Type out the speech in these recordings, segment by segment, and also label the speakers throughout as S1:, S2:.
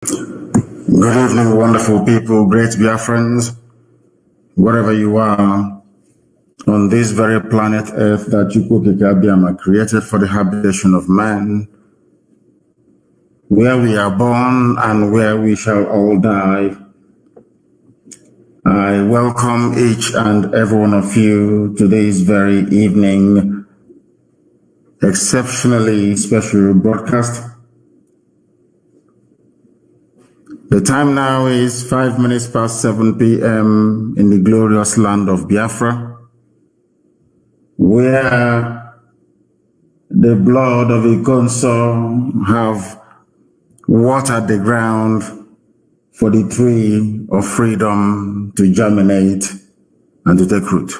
S1: Good evening, wonderful people, great Biafrans, wherever you are on this very planet Earth that Chukwukike created for the habitation of man, where we are born and where we shall all die. I welcome each and every one of you to this very evening, exceptionally special broadcast. The time now is 5 minutes past 7 p.m. in the glorious land of Biafra, where the blood of Ikonso have watered the ground for the tree of freedom to germinate and to take root.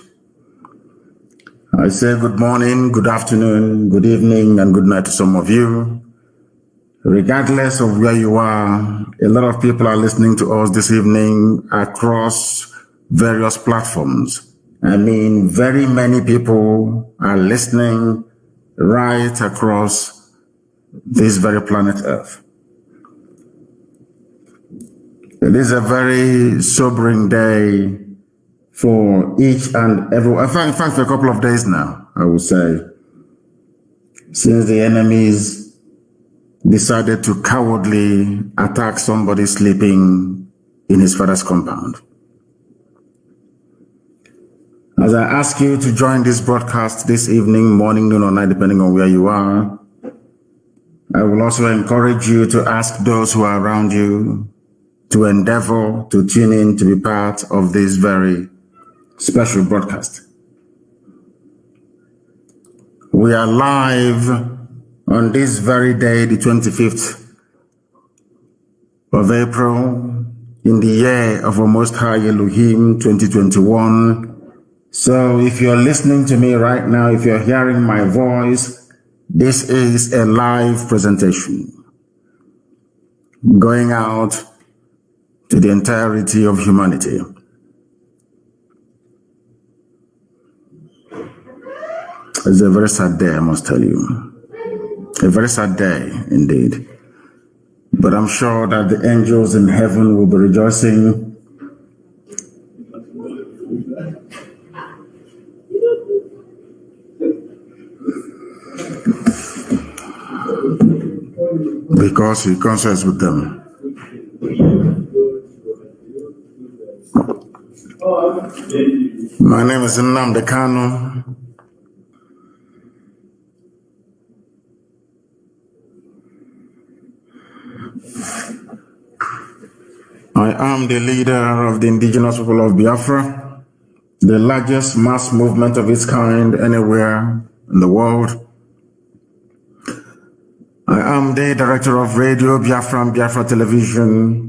S1: I say good morning, good afternoon, good evening, and good night to some of you. Regardless of where you are, a lot of people are listening to us this evening across various platforms. I mean, very many people are listening right across this very planet Earth. It is a very sobering day for each and every one. In fact, for a couple of days now, I would say, since the enemies decided to cowardly attack somebody sleeping in his father's compound. As I ask you to join this broadcast this evening, morning, noon, or night, depending on where you are, I will also encourage you to ask those who are around you to endeavor to tune in to be part of this very special broadcast. We are live on this very day, the 25th of April, in the year of our Most High Elohim 2021. So if you're listening to me right now, if you're hearing my voice, this is a live presentation going out to the entirety of humanity. It's a very sad day, I must tell you. A very sad day indeed. But I'm sure that the angels in heaven will be rejoicing. Because he consults with them. My name is Nnamdi Kanu. I am the leader of the indigenous people of Biafra, the largest mass movement of its kind anywhere in the world. I am the director of Radio Biafra and Biafra Television.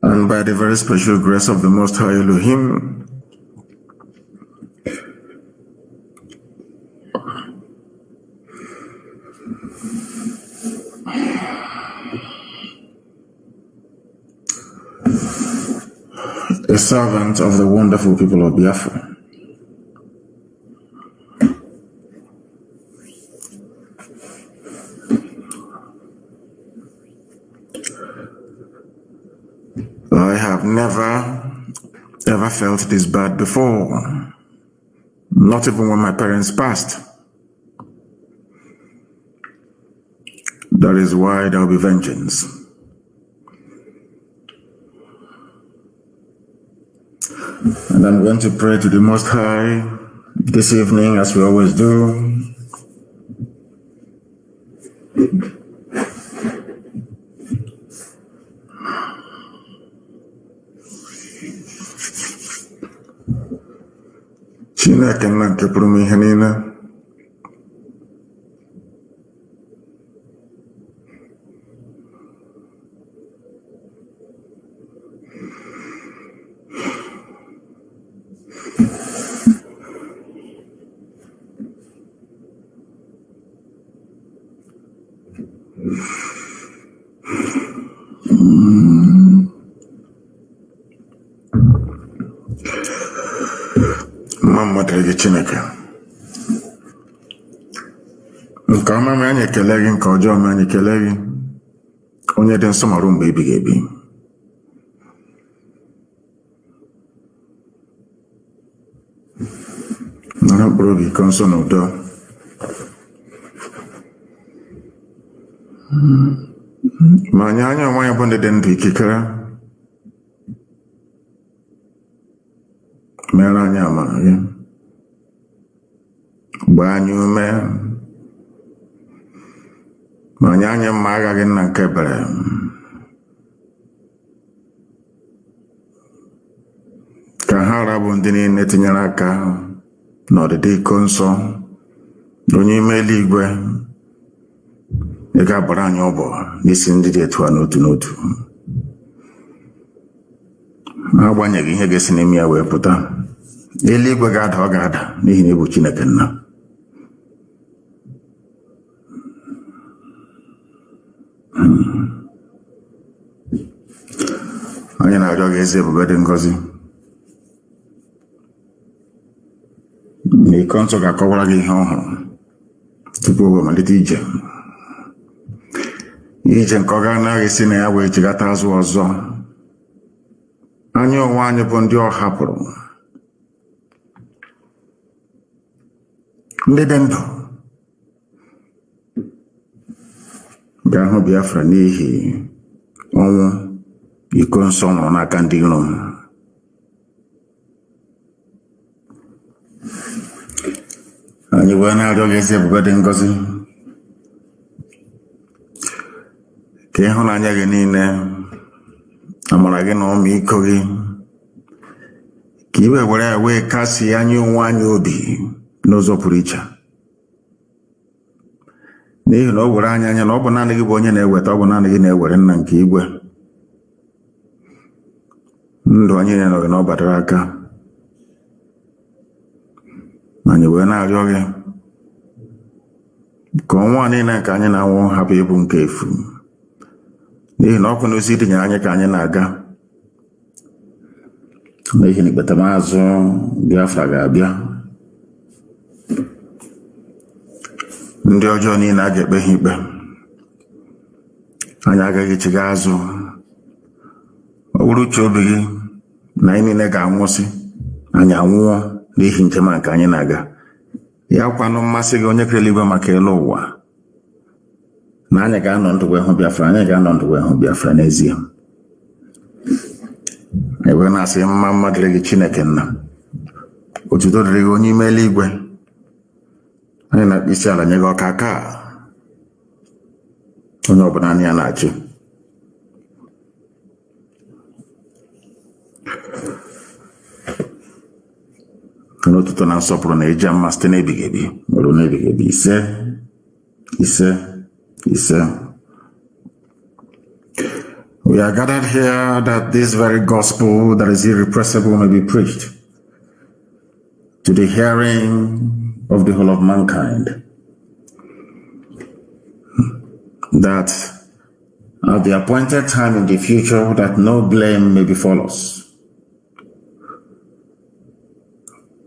S1: And by the very special grace of the Most High Elohim, a servant of the wonderful people of Biafra. I have never, ever felt this bad before, not even when my parents passed. That is why there will be vengeance. And I'm going to pray to the Most High this evening, as we always do. Chineke nna nke pụrụ m ihe niile, mma mmadụ gị Chineke, nke ọma ma anyị ekele gị, nke ọjọọ ma anyị ekele gị, onye dị nsọ marụ mgbe ebighị ebi. Nara mkpụrụ obi Ikonso na udo. Ma anyị anya onwe anyị bụ ndị dị ndụ ikikere, mere anyị amara gị, gbaa anyị ume, ma anyị anya mma aghaghị nna nke ebere, ka ha rabụ ndị niile tinyere aka n'ọdịdị Ikonso onye ime eluigwe, ị ga-abara anyị ọbọ n'isi ndị dị etu a n'otu n'otu, agbanyeghị ihe ga-esi n'ime ya wee pụta. Eluigwe ga-ada, ọ ga-ada n'ihi na ị bụ Chineke nna. Anyị na-arịọ gị eze ebube dị ngọzi, na Ikonso ga-akọwara gị ihe ọhụrụ tupu o malite ije nke ọ ga-anaghị esi na ya wee chigata azụ ọzọ. Anyị onwe anyị bụ ndị ọ hapụrụ, ndị dị ndụ ga-ahụ Biafra n'ihi ọnwụ Ikonso nwụrụ n'aka ndị iro. Anyị wee na-arịọ gị ezi ebube dị ngọzi, ka ịhụnanya gị niile, amara gị na ọmịiko gị, ka iwe were ya wee kasị anyị onwe anyị obi n'ụzọ pụrụ iche, n'ihi na o were anya na ọ bụ naanị gị bụ onye na-eweta, ọ bụ naanị gị na-ewere nna nke igwe. Ndụ anyị na-enọghị na ọ batara aka. Anyị wee na-arịọ gị ka ọnwa niile nke anyị na-anwụ hapụ ịbụ nke efu, n'ihi na ọkụ n'ozi dịnyere anyị ka anyị na-aga, n'ihi na ikpetamazụ Biafra ga-abịa. Ndị ọjọọ niile a ga-ekpe ha ikpe, anyị agaghị chigha azụ. Ọ bụrụ uche obi gị na anyị niile ga-anwụsị, anyị anwụọ n'ihi njem a nke anyị na-aga. Ya kwanụ mmasị gị onye kere eluigwe maka elu ụwa, na anyị ga-anọ ndụ wee hụ Biafra, anyị ga-anọ ndụ wee hụ Biafra n'ezie. Ebe na-asị mma mma dịrị gị Chineke nna, otuto dịrị gị onye ime eluigwe. Anyị na-akpụ isi ala nye gị ọka aka onye ọbụla anyị ya na-achị. N'otuto na nsọpụrụ na eji mma site n'ebighị ebi ruo n'ebighị ebi. Ise ise ise. We are gathered here that this very gospel that is irrepressible may be preached to the hearing of the whole of mankind, that at the appointed time in the future that no blame may befall us,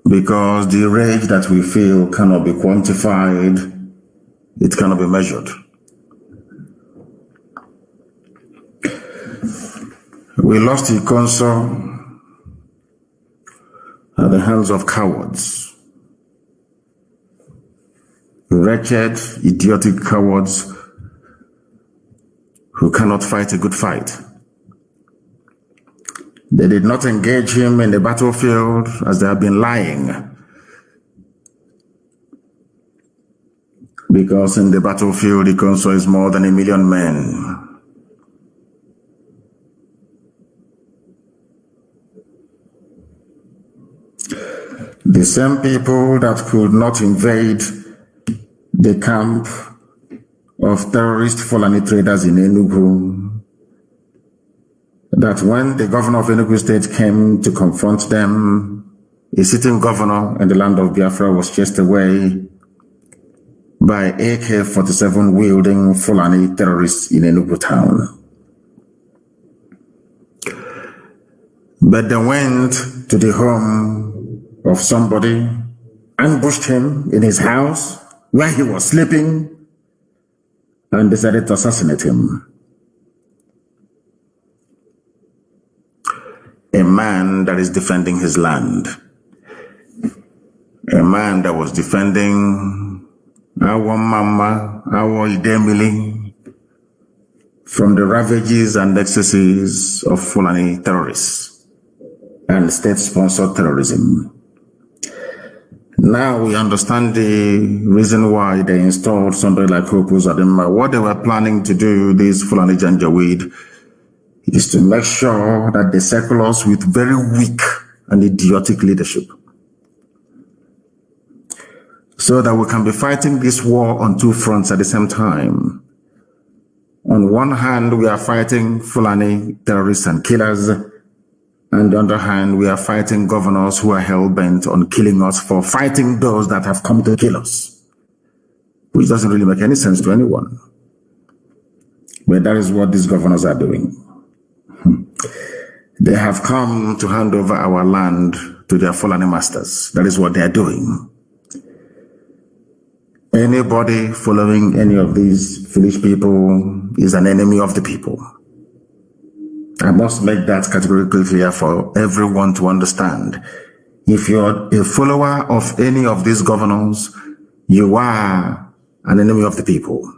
S1: because the rage that we feel cannot be quantified, it cannot be measured. We lost Ikonso at the hands of cowards, wretched, idiotic cowards who cannot fight a good fight. They did not engage him in the battlefield as they have been lying, because in the battlefield, Ikonso is more than 1 million men. The same people that could not invade the camp of terrorist Fulani traders in Enugu, that when the governor of Enugu State came to confront them, a sitting governor in the land of Biafra was chased away by AK-47 wielding Fulani terrorists in Enugu town. But they went to the home of somebody, ambushed him in his house where he was sleeping, and decided to assassinate him. A man that is defending his land. A man that was defending our mama, our idemili, from the ravages and excesses of Fulani terrorists and state-sponsored terrorism. Now we understand the reason why they installed somebody like Hope Uzodinma. What they were planning to do, this Fulani Janjaweed, is to make sure that they circle us with very weak and idiotic leadership, so that we can be fighting this war on two fronts at the same time. On one hand, we are fighting Fulani terrorists and killers, and on the other hand, we are fighting governors who are hell-bent on killing us for fighting those that have come to kill us, which doesn't really make any sense to anyone. But that is what these governors are doing. They have come to hand over our land to their Fulani masters. That is what they are doing. Anybody following any of these foolish people is an enemy of the people. I must make that categorically clear for everyone to understand. If you're a follower of any of these governors, you are an enemy of the people.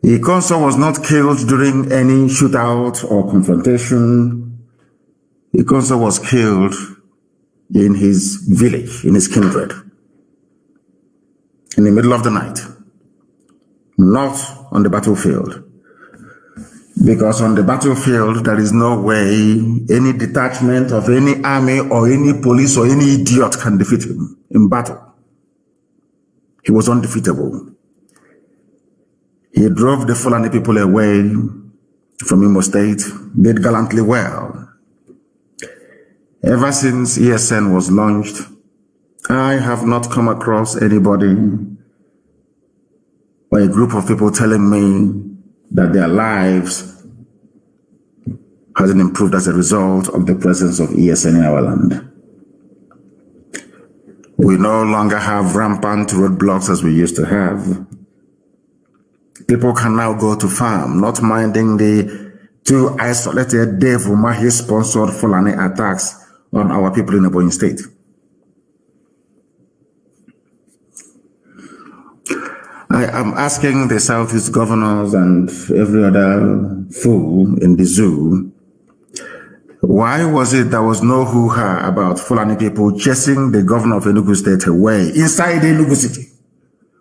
S1: Ikonso was not killed during any shootout or confrontation. Ikonso was killed in his village, in his kindred, in the middle of the night, not on the battlefield. Because on the battlefield, there is no way any detachment of any army or any police or any idiot can defeat him in battle. He was undefeatable. He drove the Fulani people away from Imo State, did gallantly well. Ever since ESN was launched, I have not come across anybody or a group of people telling me that their lives hasn't improved as a result of the presence of ESN in our land. We no longer have rampant roadblocks as we used to have. People can now go to farm, not minding the two isolated Devil Mahi-sponsored Fulani attacks on our people in Ebonyi State. I am asking the Southeast governors and every other fool in the zoo, why was it there was no hoo-ha about Fulani people chasing the governor of Enugu State away inside Enugu City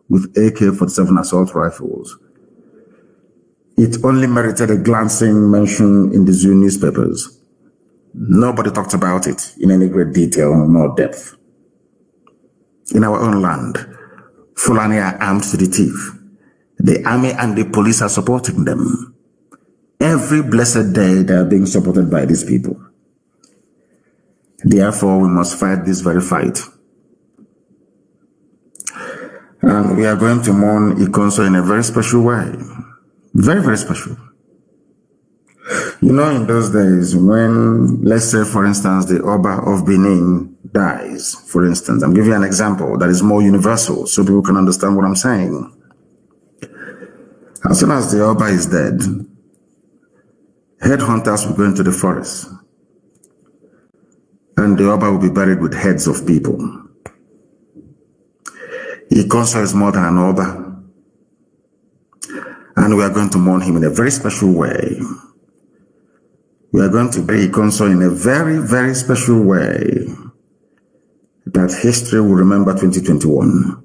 S1: with AK-47 assault rifles? It only merited a glancing mention in the zoo newspapers. Nobody talked about it in any great detail nor depth. In our own land, Fulani are armed to the teeth. The army and the police are supporting them. Every blessed day they are being supported by these people. Therefore, we must fight this very fight. And we are going to mourn Ikonso in a very special way. Very, very special. You know, in those days when, let's say, for instance, the Oba of Benin dies, for instance, I'm giving you an example that is more universal so people can understand what I'm saying. As soon as the Oba is dead, headhunters will go into the forest and the Oba will be buried with heads of people. Ikonso is more than an Oba. And we are going to mourn him in a very special way. We are going to bury Ikonso in a very, very special way that history will remember 2021.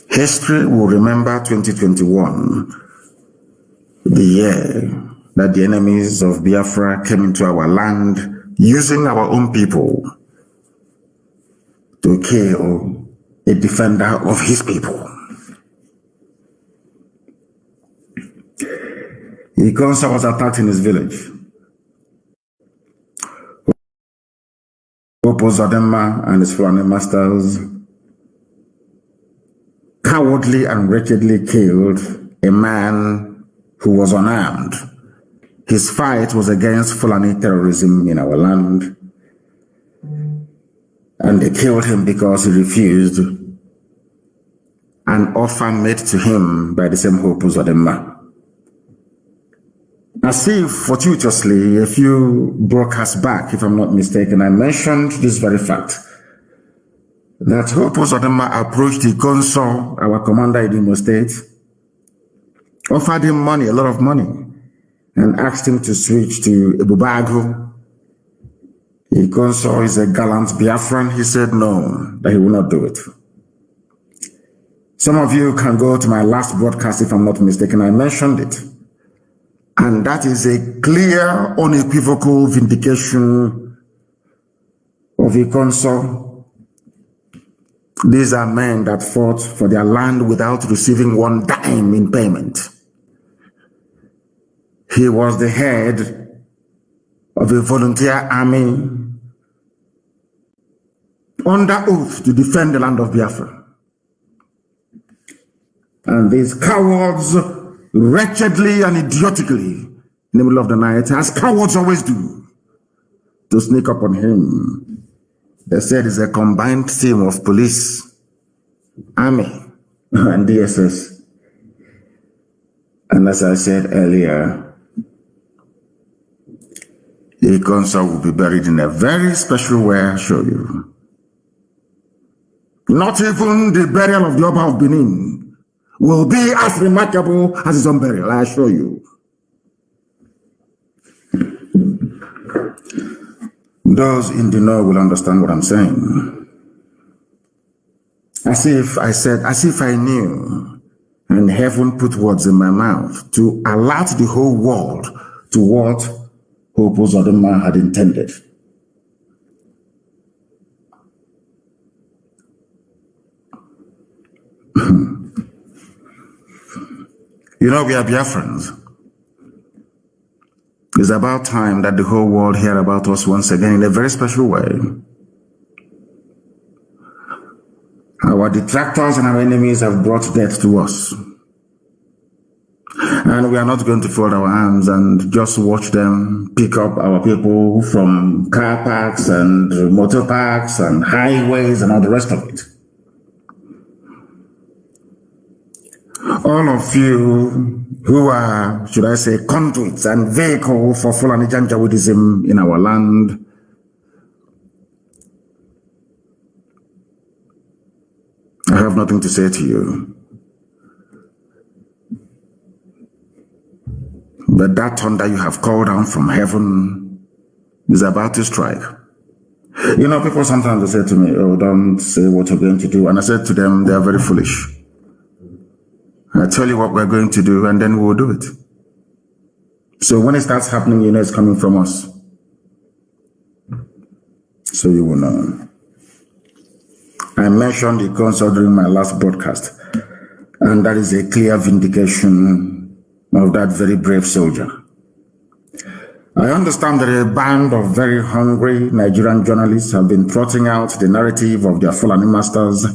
S1: History will remember 2021, the year that the enemies of Biafra came into our land using our own people to kill a defender of his people. Ikonso was attacked in his village. Uzodinma and his Fulani masters cowardly and wretchedly killed a man who was unarmed. His fight was against Fulani terrorism in our land, and they killed him because he refused an offer made to him by the same Uzodinma. As if fortuitously, a few broadcasts back, if I'm not mistaken, I mentioned this very fact, that Uzodinma approached Ikonso, our commander in Imo State, offered him money, a lot of money, and asked him to switch to Ebubago. Ikonso is a gallant Biafran. He said no, that he will not do it. Some of you can go to my last broadcast, if I'm not mistaken, I mentioned it. And that is a clear, unequivocal vindication of Ikonso. These are men that fought for their land without receiving one dime in payment. He was the head of a volunteer army under oath to defend the land of Biafra. And these cowards wretchedly and idiotically in the middle of the night, as cowards always do, to sneak up on him. They said it's a combined team of police, army, and DSS. And as I said earlier, Ikonso will be buried in a very special way, I'll show you. Not even the burial of the Oba of Benin will be as remarkable as his own burial, I assure you. Those in the know will understand what I'm saying. As if I knew, and heaven put words in my mouth to alert the whole world to what Uzodinma had intended. You know, we are Biafrans. It's about time that the whole world hear about us once again in a very special way. Our detractors and our enemies have brought death to us. And we are not going to fold our arms and just watch them pick up our people from car parks and motor parks and highways and all the rest of it. All of you who are, should I say, conduits and vehicle for Fulani Janjaweedism in our land, I have nothing to say to you. But that thunder you have called down from heaven is about to strike. You know, people sometimes they say to me, oh, don't say what you're going to do. And I said to them, they are very foolish. I tell you what we're going to do, and then we'll do it. So when it starts happening, you know it's coming from us. So you will know. I mentioned Ikonso during my last broadcast, and that is a clear vindication of that very brave soldier. I understand that a band of very hungry Nigerian journalists have been trotting out the narrative of their Fulani masters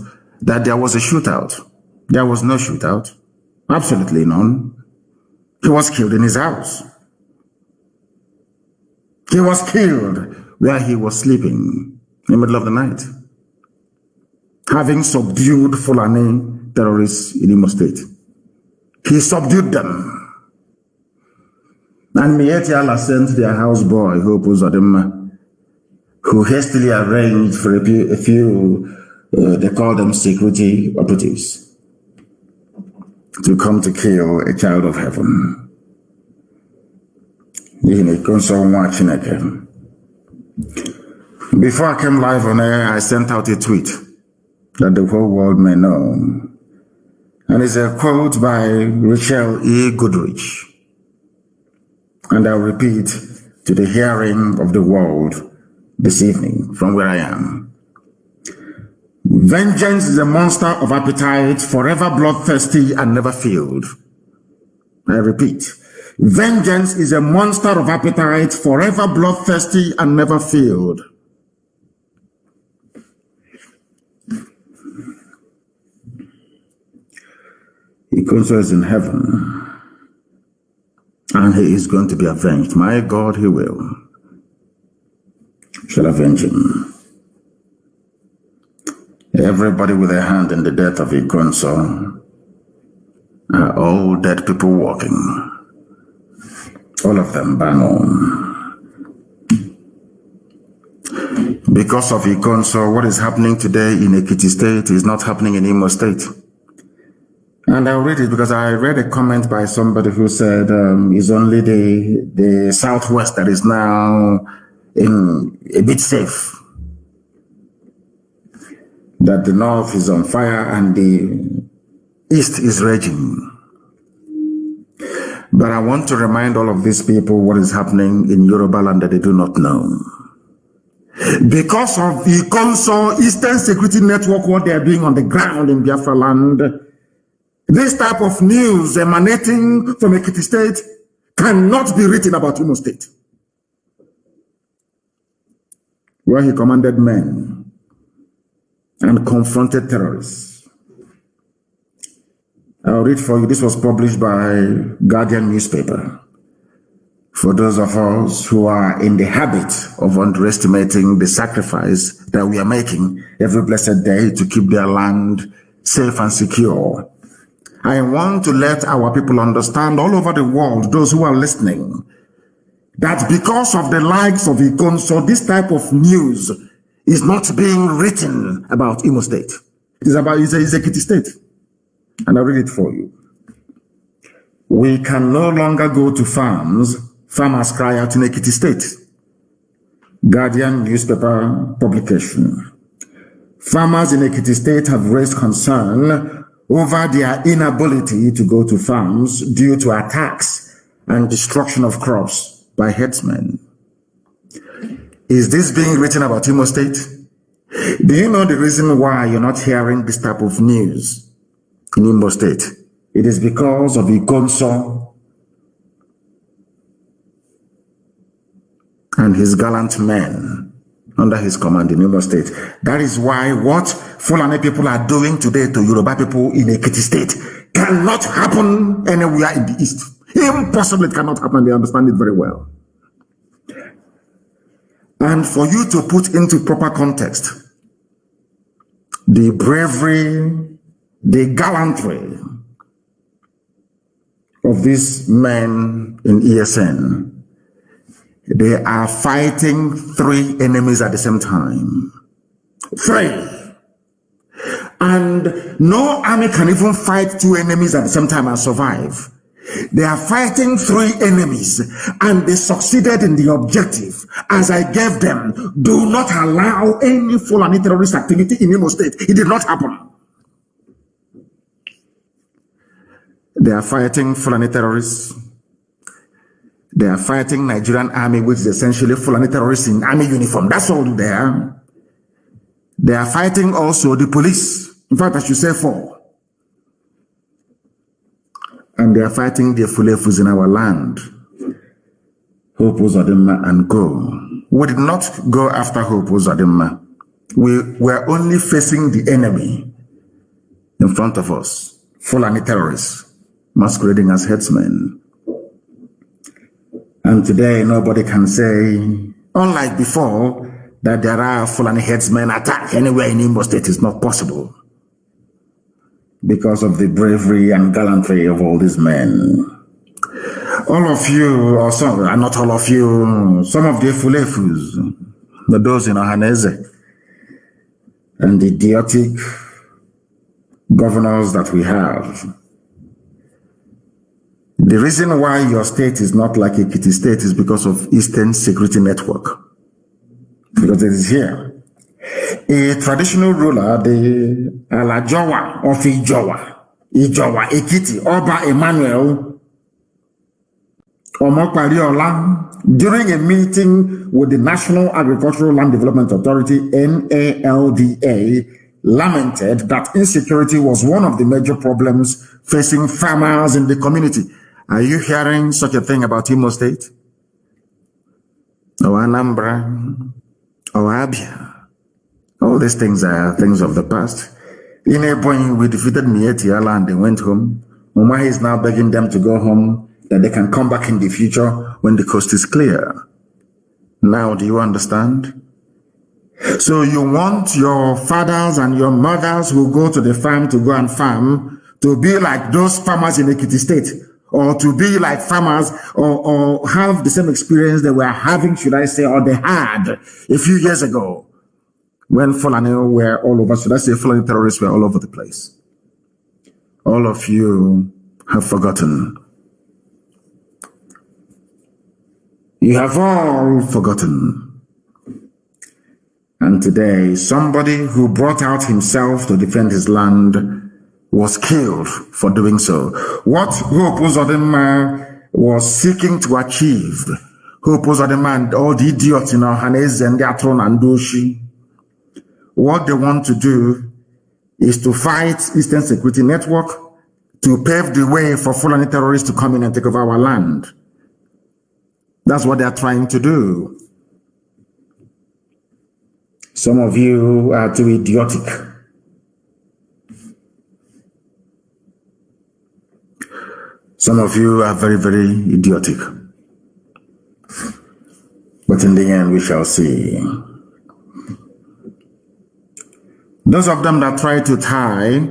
S1: that there was a shootout. There was no shootout. Absolutely none. He was killed in his house. He was killed where he was sleeping in the middle of the night, having subdued Fulani terrorists in Imo State. He subdued them. And Mieti Allah sent their houseboy, Uzodinma, who hastily arranged for a few they call them security operatives, to come to kill a child of heaven. Before I came live on air, I sent out a tweet that the whole world may know. And it's a quote by Rachel E. Goodrich. And I'll repeat to the hearing of the world this evening from where I am. Vengeance is a monster of appetite, forever bloodthirsty and never filled. I repeat, vengeance is a monster of appetite, forever bloodthirsty and never filled. Ikonso is in heaven, and he is going to be avenged. My God, he will. Shall avenge him. Everybody with a hand in the death of Ikonso are all dead people walking. All of them bang on. Because of Ikonso, what is happening today in Ekiti State is not happening in Imo State. And I'll read it because I read a comment by somebody who said it's only the Southwest that is now in a bit safe. That the North is on fire and the East is raging. But I want to remind all of these people what is happening in Yoruba land that they do not know. Because of the Ikonso Eastern Security Network, what they are doing on the ground in Biafra land, this type of news emanating from Ekiti State cannot be written about Imo State, where he commanded men and confronted terrorists. I'll read for you. This was published by Guardian newspaper. For those of us who are in the habit of underestimating the sacrifice that we are making every blessed day to keep their land safe and secure, I want to let our people understand all over the world, those who are listening, that because of the likes of Ikonso, this type of news is not being written about Imo State. It is about Ekiti State. And I'll read it for you. We can no longer go to farms. Farmers cry out in Ekiti State. Guardian newspaper publication. Farmers in Ekiti State have raised concern over their inability to go to farms due to attacks and destruction of crops by herdsmen. Is this being written about Imo State? Do you know the reason why you're not hearing this type of news in Imo State? It is because of Ikonso and his gallant men under his command in Imo State. That is why what Fulani people are doing today to Yoruba people in Ekiti State cannot happen anywhere in the East. Impossible, it cannot happen. They understand it very well. And for you to put into proper context the bravery, the gallantry of these men in ESN, they are fighting 3 enemies at the same time. 3. And no army can even fight 2 enemies at the same time and survive. They are fighting 3 enemies and they succeeded in the objective. As I gave them, do not allow any Fulani terrorist activity in Imo State. It did not happen. They are fighting Fulani terrorists. They are fighting Nigerian army, which is essentially Fulani terrorists in army uniform. That's all they are. They are fighting also the police. In fact, I should say 4. And they are fighting the Fulefus in our land. Hope Uzodinma and go. We did not go after Hope Uzodinma. We were only facing the enemy in front of us. Fulani terrorists masquerading as headsmen. And today nobody can say, unlike before, that there are Fulani headsmen attack anywhere in Imo State. Is not possible. Because of the bravery and gallantry of all these men. All of you, or some, not all of you, some of the Fulefus, those in Ohaneze, and the idiotic governors that we have. The reason why your state is not like Ekiti State is because of Eastern Security Network. Because it is here. A traditional ruler, the Alajowa of Ijowa, Ekiti, Oba Emmanuel Omokwariola, during a meeting with the National Agricultural Land Development Authority, NALDA, lamented that insecurity was one of the major problems facing farmers in the community. Are you hearing such a thing about Imo State? Or Anambra? Or Abia? All these things are things of the past. In Ebonyi, we defeated Mietiala and they went home. Umahi is now begging them to go home, that they can come back in the future when the coast is clear. Now, do you understand? So you want your fathers and your mothers who go to the farm to go and farm to be like those farmers in Ekiti State, or to be like farmers or have the same experience they were having, should I say, or they had a few years ago when Fulani were all over, should I say Fulani terrorists were all over the place. All of you have forgotten. You have all forgotten. And today, somebody who brought out himself to defend his land was killed for doing so. What Hope Uzodinma was seeking to achieve, Hope Uzodinma and all the idiots in Ohanese and Atron and Doshi, what they want to do is to fight Eastern Security Network to pave the way for Fulani terrorists to come in and take over our land. That's what they are trying to do. Some of you are too idiotic. Some of you are very, very idiotic. But in the end, we shall see. Those of them that try to tie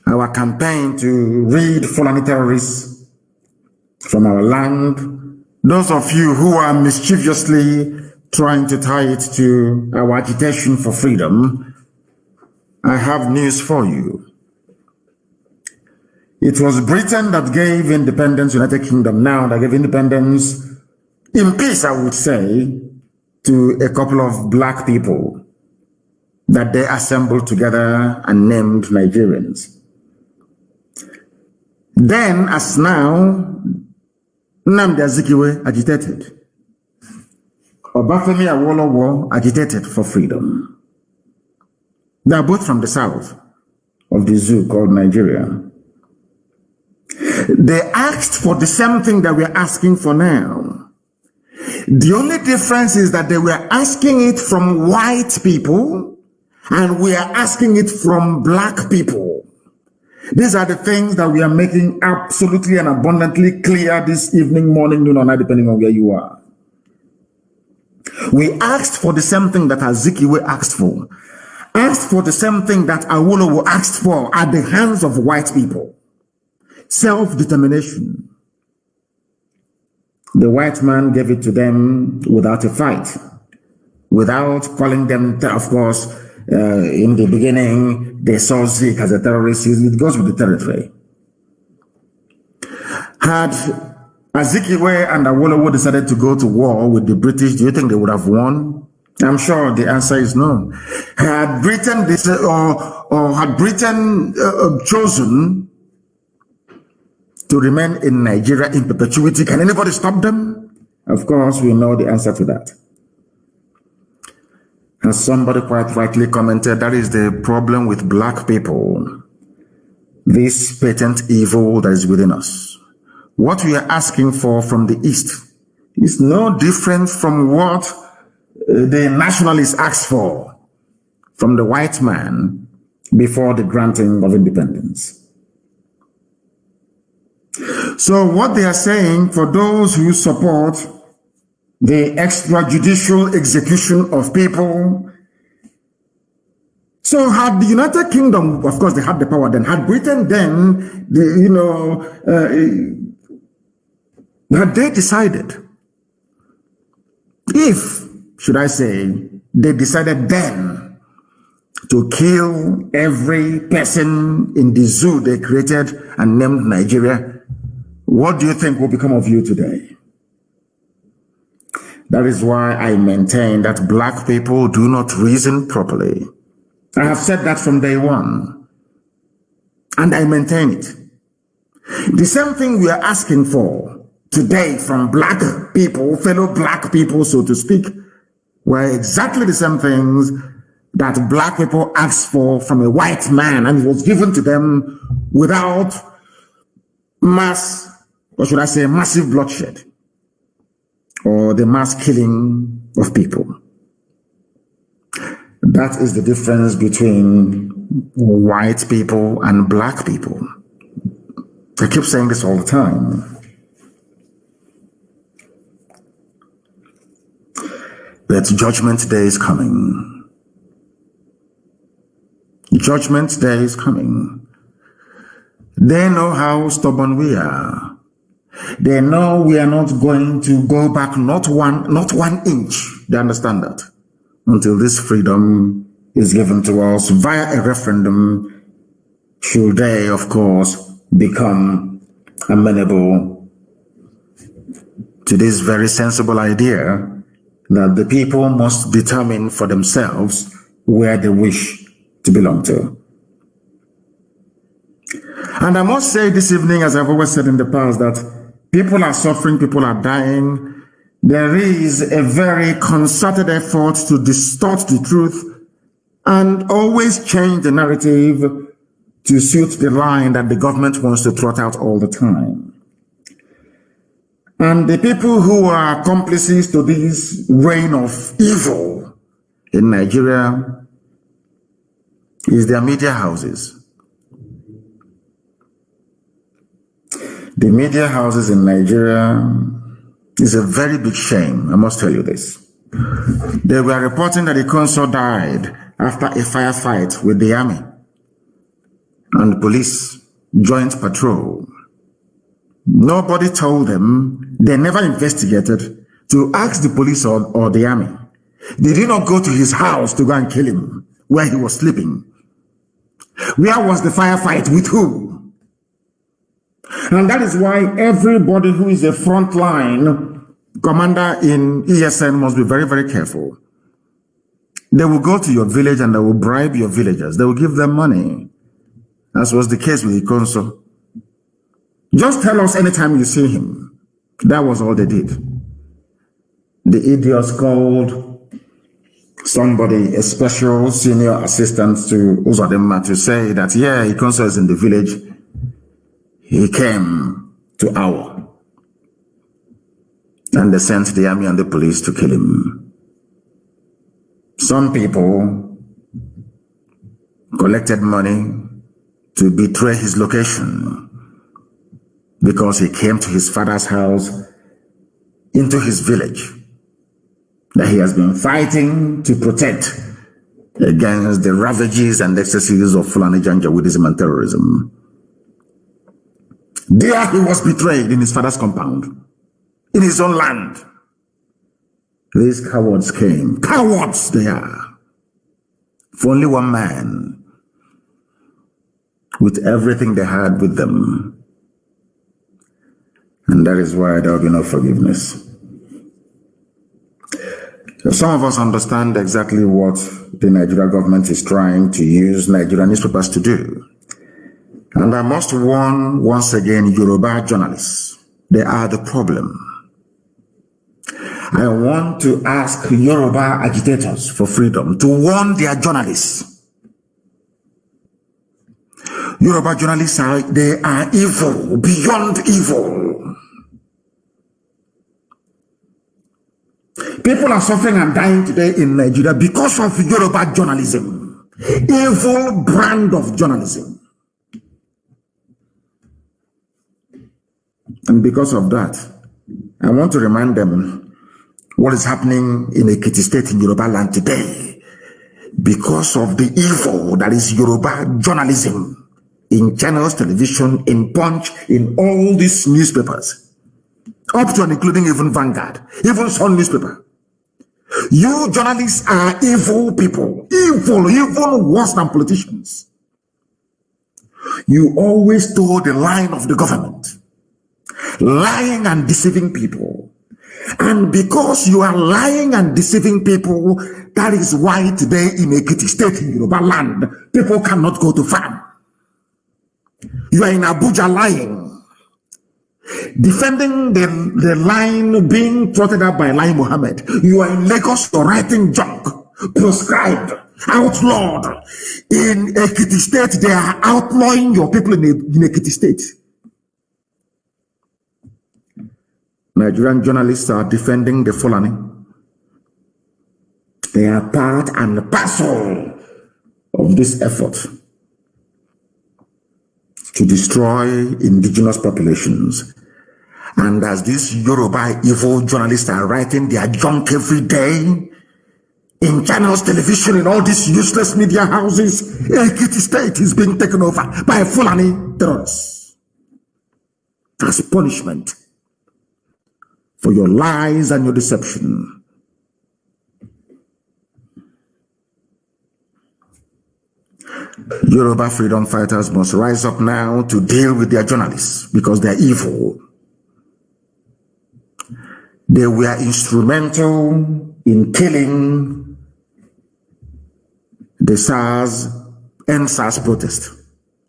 S1: our campaign to rid Fulani terrorists from our land, those of you who are mischievously trying to tie it to our agitation for freedom, I have news for you. It was Britain that gave independence, United Kingdom now, that gave independence in peace, I would say, to a couple of black people that they assembled together and named Nigerians. Then, as now, Nnamdi Azikiwe agitated. Obafemi Awolowo agitated for freedom. They are both from the south of the zoo called Nigeria. They asked for the same thing that we are asking for now. The only difference is that they were asking it from white people and we are asking it from black people. These are the things that we are making absolutely and abundantly clear this evening, morning, noon, or night, depending on where you are. We asked for the same thing that Azikiwe asked for. Asked for the same thing that Awolowo asked for at the hands of white people. Self-determination. The white man gave it to them without a fight. Without calling them, of course, in the beginning, they saw Zik as a terrorist. It goes with the territory. Had Azikiwe and Awolowo decided to go to war with the British, do you think they would have won? I'm sure the answer is no. Had Britain chosen to remain in Nigeria in perpetuity, can anybody stop them? Of course, we know the answer to that. As somebody quite rightly commented, that is the problem with black people. This patent evil that is within us. What we are asking for from the East is no different from what the nationalists asked for from the white man before the granting of independence. So what they are saying, for those who support the extrajudicial execution of people, so had the United Kingdom, of course they had the power then, had Britain then, had they decided, if, should I say, they decided then to kill every person in the zoo they created and named Nigeria, what do you think will become of you today? That is why I maintain that black people do not reason properly. I have said that from day one, and I maintain it. The same thing we are asking for to today from black people, fellow black people, so to speak, were exactly the same things that black people asked for from a white man, and it was given to them without mass, or should I say massive bloodshed, or the mass killing of people. That is the difference between white people and black people. I keep saying this all the time. That Judgment Day is coming. Judgment Day is coming. They know how stubborn we are. They know we are not going to go back not one inch. They understand that. Until this freedom is given to us via a referendum, should they, of course, become amenable to this very sensible idea that the people must determine for themselves where they wish to belong to. And I must say this evening, as I've always said in the past, that people are suffering, people are dying. There is a very concerted effort to distort the truth and always change the narrative to suit the line that the government wants to trot out all the time. And the people who are accomplices to this reign of evil in Nigeria is their media houses. The media houses in Nigeria is a very big shame, I must tell you this. They were reporting that Ikonso died after a firefight with the army and police joint patrol. Nobody told them, they never investigated to ask the police or the army. They did not go to his house to go and kill him where he was sleeping. Where was the firefight? With who? And that is why everybody who is a frontline commander in ESN must be very, very careful. They will go to your village and they will bribe your villagers. They will give them money, as was the case with Ikonso. Just tell us anytime you see him. That was all they did. The idiots called somebody, a special senior assistant to Uzodimma, to say that, yeah, Ikonso is in the village. He came to Awa. And they sent the army and the police to kill him. Some people collected money to betray his location because he came to his father's house, into his village, that he has been fighting to protect against the ravages and excesses of Fulani Janjaweedism and terrorism. There he was betrayed in his father's compound, in his own land. These cowards came. Cowards they are. For only one man, with everything they had with them. And that is why there will be no forgiveness. So some of us understand exactly what the Nigerian government is trying to use Nigerian newspapers to do. And I must warn once again Yoruba journalists. They are the problem. I want to ask Yoruba agitators for freedom to warn their journalists. Yoruba journalists they are evil, beyond evil. People are suffering and dying today in Nigeria because of Yoruba journalism. Evil brand of journalism. And because of that, I want to remind them what is happening in Ekiti State in Yoruba land today. Because of the evil that is Yoruba journalism in channels, television, in Punch, in all these newspapers, up to and including even Vanguard, even Sun newspaper. You journalists are evil people, evil worse than politicians. You always toe the line of the government, lying and deceiving people. And because you are lying and deceiving people, that is why today in Ekiti State in Yoruba land, people cannot go to farm. You are in Abuja lying. defending the line being trotted out by Lai Mohammed. You are in Lagos, you're writing junk, proscribed, outlawed. In Ekiti State, they are outlawing your people in Ekiti State. Nigerian journalists are defending the Fulani. They are part and parcel of this effort to destroy indigenous populations. And as these Yoruba evil journalists are writing their junk every day in channels, television, in all these useless media houses, Ekiti State is being taken over by Fulani terrorists as punishment for your lies and your deception. Yoruba freedom fighters must rise up now to deal with their journalists because they are evil. They were instrumental in killing the NSAS protest.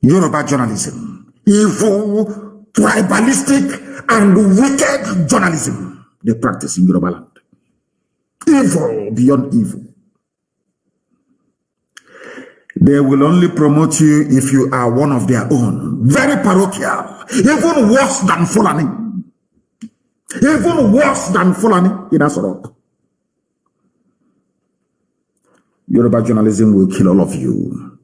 S1: Yoruba journalism, evil, tribalistic, and wicked journalism they practice in Yoruba land. Evil beyond evil. They will only promote you if you are one of their own. Very parochial. Even worse than Fulani. Even worse than Fulani in Asorok. Yoruba journalism will kill all of you.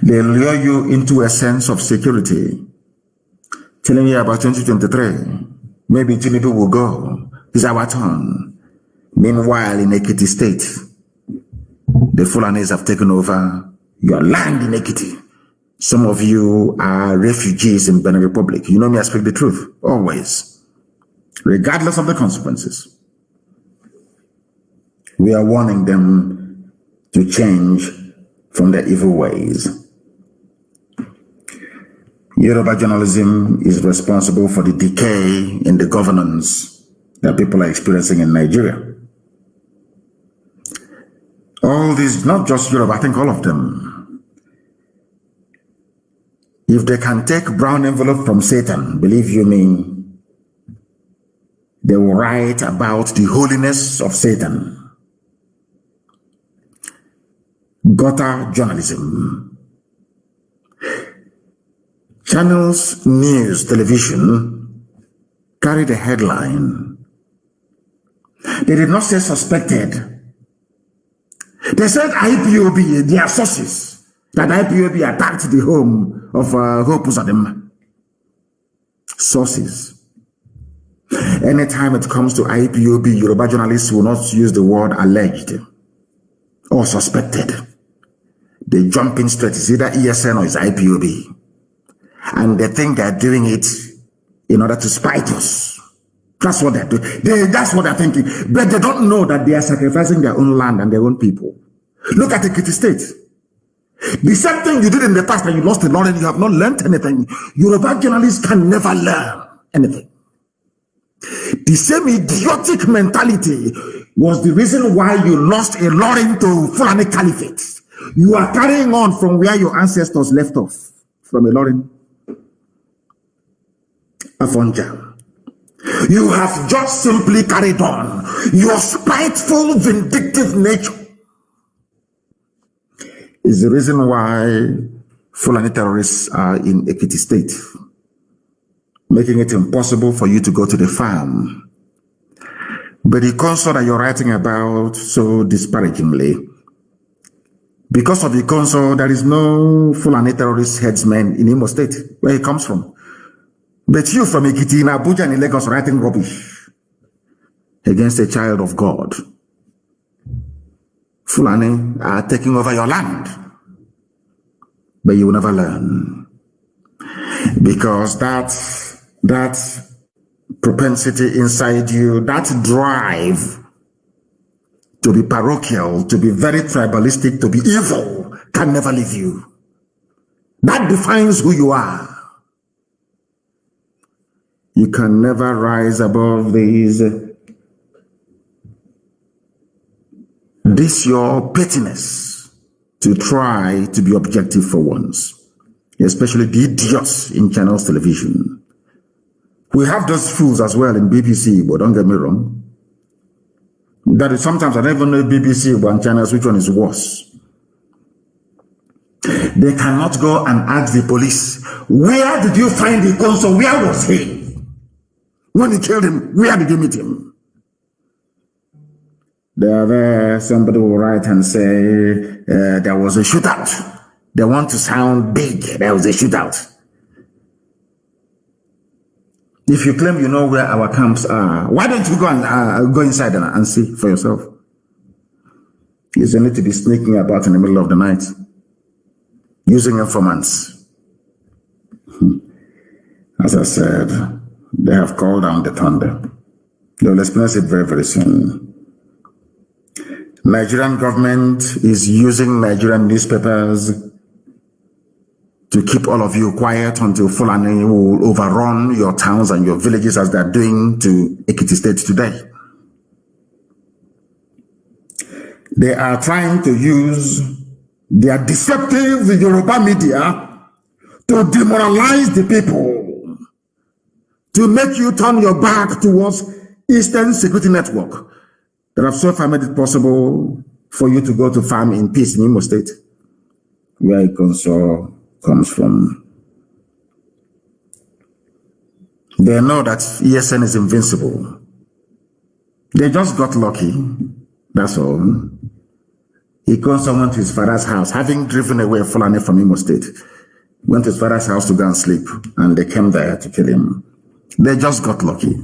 S1: They lure you into a sense of security, telling you about 2023. Maybe Tinubu will go. It's our turn. Meanwhile, in Ekiti State, the Fulanis have taken over your land in Ekiti. Some of you are refugees in Benin Republic. You know me, I speak the truth, always. Regardless of the consequences. We are warning them to change from their evil ways. Yoruba journalism is responsible for the decay in the governance that people are experiencing in Nigeria. All these, not just Yoruba, I think all of them. If they can take brown envelope from Satan, believe you me, they will write about the holiness of Satan. Gutter journalism. Channels, news, television carried a headline. They did not say suspected. They said IPOB, their sources, that IPOB attacked the home of Hope Uzadem. Sources. Anytime it comes to IPOB, Yoruba journalists will not use the word alleged or suspected. They jump in straight. It's either ESN or it's IPOB. And they think they're doing it in order to spite us. That's what they're doing. That's what they're thinking. But they don't know that they are sacrificing their own land and their own people. Look at Ekiti State. The same thing you did in the past and you lost the knowledge, you have not learned anything. Yoruba journalists can never learn anything. The same idiotic mentality was the reason why you lost a Lorin to Fulani Caliphate. You are carrying on from where your ancestors left off, from a Lorin. Afonja. You have just simply carried on your spiteful, vindictive nature. Is the reason why Fulani terrorists are in Ekiti State, making it impossible for you to go to the farm. But the Ikonso that you're writing about so disparagingly, because of the Ikonso, there is no Fulani terrorist headsman in Imo State, where he comes from. But you from Ekiti in Abuja and in Lagos writing rubbish against a child of God. Fulani are taking over your land. But you will never learn. Because that propensity inside you, that drive to be parochial, to be very tribalistic, to be evil, can never leave you. That defines who you are. You can never rise above this your pettiness to try to be objective for once, especially the idiots in channels television We have those fools as well in BBC, but don't get me wrong. That is, sometimes I don't even know BBC or channels which one is worse. They cannot go and ask the police, where did you find Ikonso? Where was he? When you killed him, where did you meet him? There, somebody will write and say, there was a shootout. They want to sound big. There was a shootout. If you claim you know where our camps are, why don't you go and go inside and see for yourself? You don't need to be sneaking about in the middle of the night, using informants. As I said, they have called down the thunder. They will experience it very, very soon. Nigerian government is using Nigerian newspapers to keep all of you quiet until Fulani will overrun your towns and your villages as they're doing to Ekiti State today. They are trying to use their deceptive Yoruba media to demoralize the people, to make you turn your back towards Eastern Security Network that have so far made it possible for you to go to farm in peace in Imo State, where Ikonso comes from. They know that ESN is invincible. They just got lucky, that's all. Ikonso went to his father's house, having driven away Fulani from Imo State, went to his father's house to go and sleep, and they came there to kill him. They just got lucky.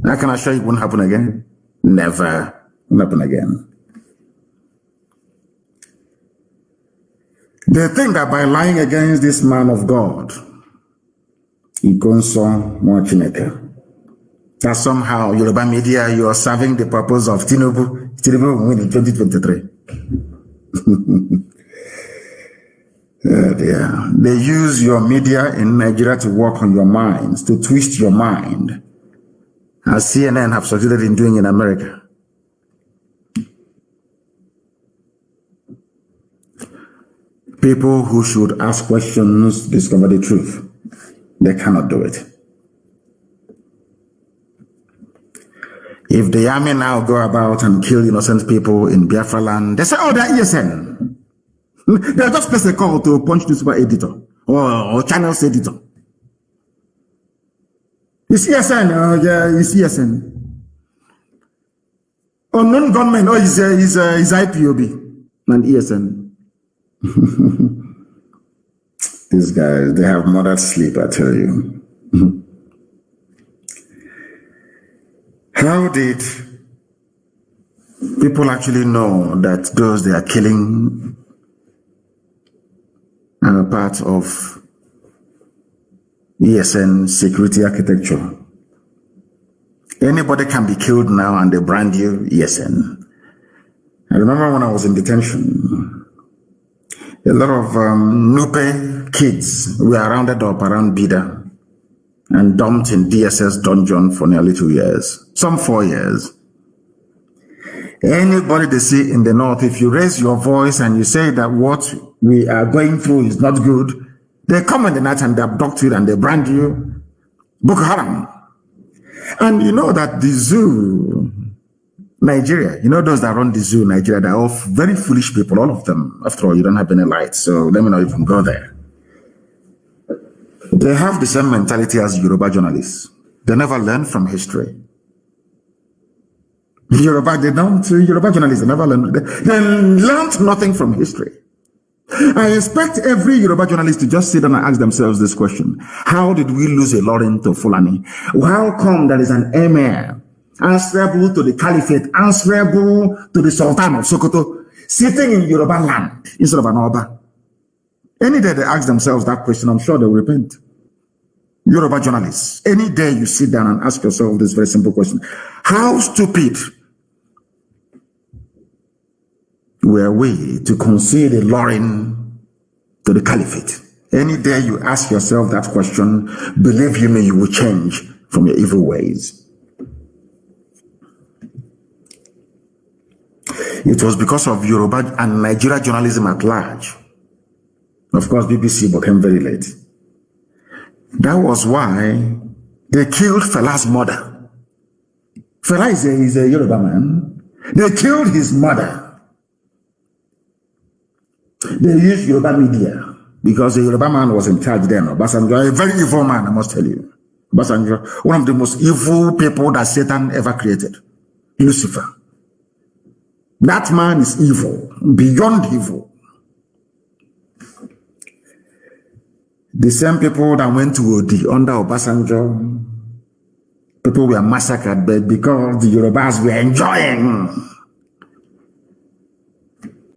S1: I can assure you it won't happen again. Never will happen again. They think that by lying against this man of God, Ikonso Mwachineke, that somehow Yoruba media, you are serving the purpose of Tinubu. Tinubu will win in 2023. Yeah. They use your media in Nigeria to work on your minds, to twist your mind, as CNN have succeeded in doing in America. People who should ask questions discover the truth. They cannot do it. If the army now go about and kill innocent people in Biafra land, they say, oh, they're ESN. They'll just place a call to punch newspaper editor or channels editor. It's ESN, yeah, it's ESN. Unknown gunmen, it's IPOB and ESN. These guys, they have murdered sleep, I tell you. How did people actually know that those they are killing are part of ESN security architecture? Anybody can be killed now and they brand you ESN. I remember when I was in detention, a lot of Nupe kids were rounded up around Bida and dumped in DSS dungeon for nearly 2 years, some 4 years. Anybody they see in the north, if you raise your voice and you say that what we are going through is not good, they come in the night and they abduct you and they brand you Boko Haram. And you know that the zoo, Nigeria, you know those that run the zoo, Nigeria, they're all very foolish people, all of them. After all, you don't have any light, so let me not even go there. They have the same mentality as Yoruba journalists. They never learn from history. Yoruba journalists, they never learn. They learned nothing from history. I expect every Yoruba journalist to just sit down and ask themselves this question. How did we lose a Lauren to Fulani? How come there is an emir answerable to the caliphate, answerable to the Sultan of Sokoto, sitting in Yoruba land instead of an Oba? Any day they ask themselves that question, I'm sure they will repent. Yoruba journalists, any day you sit down and ask yourself this very simple question. How stupid were we to concede a Lauren to the caliphate? Any day you ask yourself that question, believe you me, you will change from your evil ways. It was because of Yoruba and Nigeria journalism at large. Of course, BBC became very late. That was why They killed Fela's mother. Fela is a Yoruba man. They killed his mother. They used Yoruba media because the Yoruba man was in charge then. Obasanjo, a very evil man, I must tell you. Obasanjo, one of the most evil people that Satan ever created. Lucifer. That man is evil, beyond evil. The same people that went to Odi under Obasanjo, people were massacred, but because the Yorubas were enjoying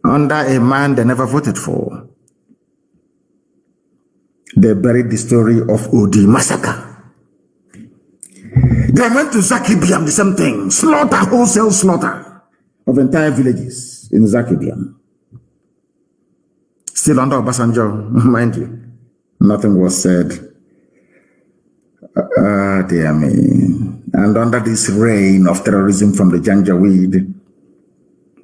S1: under a man they never voted for, they buried the story of Odi massacre. They went to Zakibiam, the same thing, slaughter, wholesale slaughter of entire villages in Zakibiam. Still under Obasanjo, mind you, nothing was said. Dear me. And under this reign of terrorism from the Janjaweed,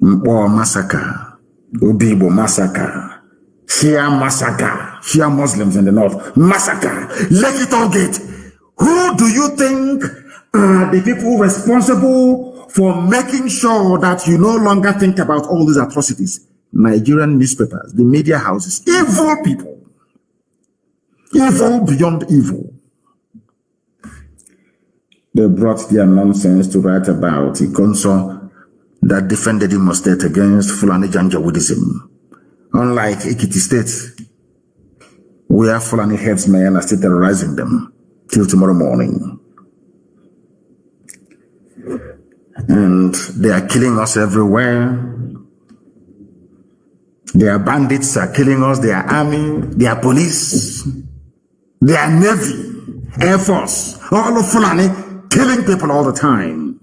S1: Mpo massacre, Ubibo massacre, Shia massacre, Shia Muslims in the north, massacre, Lekki Tollgate. Who do you think are the people responsible for making sure that you no longer think about all these atrocities? Nigerian newspapers, the media houses, evil people. Evil beyond evil. They brought their nonsense to write about Ikonso that defended Imo State against Fulani Janjaweedism. Unlike Ekiti State, where Fulani headsmen are still terrorizing them till tomorrow morning. And they are killing us everywhere. Their bandits are killing us, their army, their police, their navy, air force, all of Fulani killing people all the time.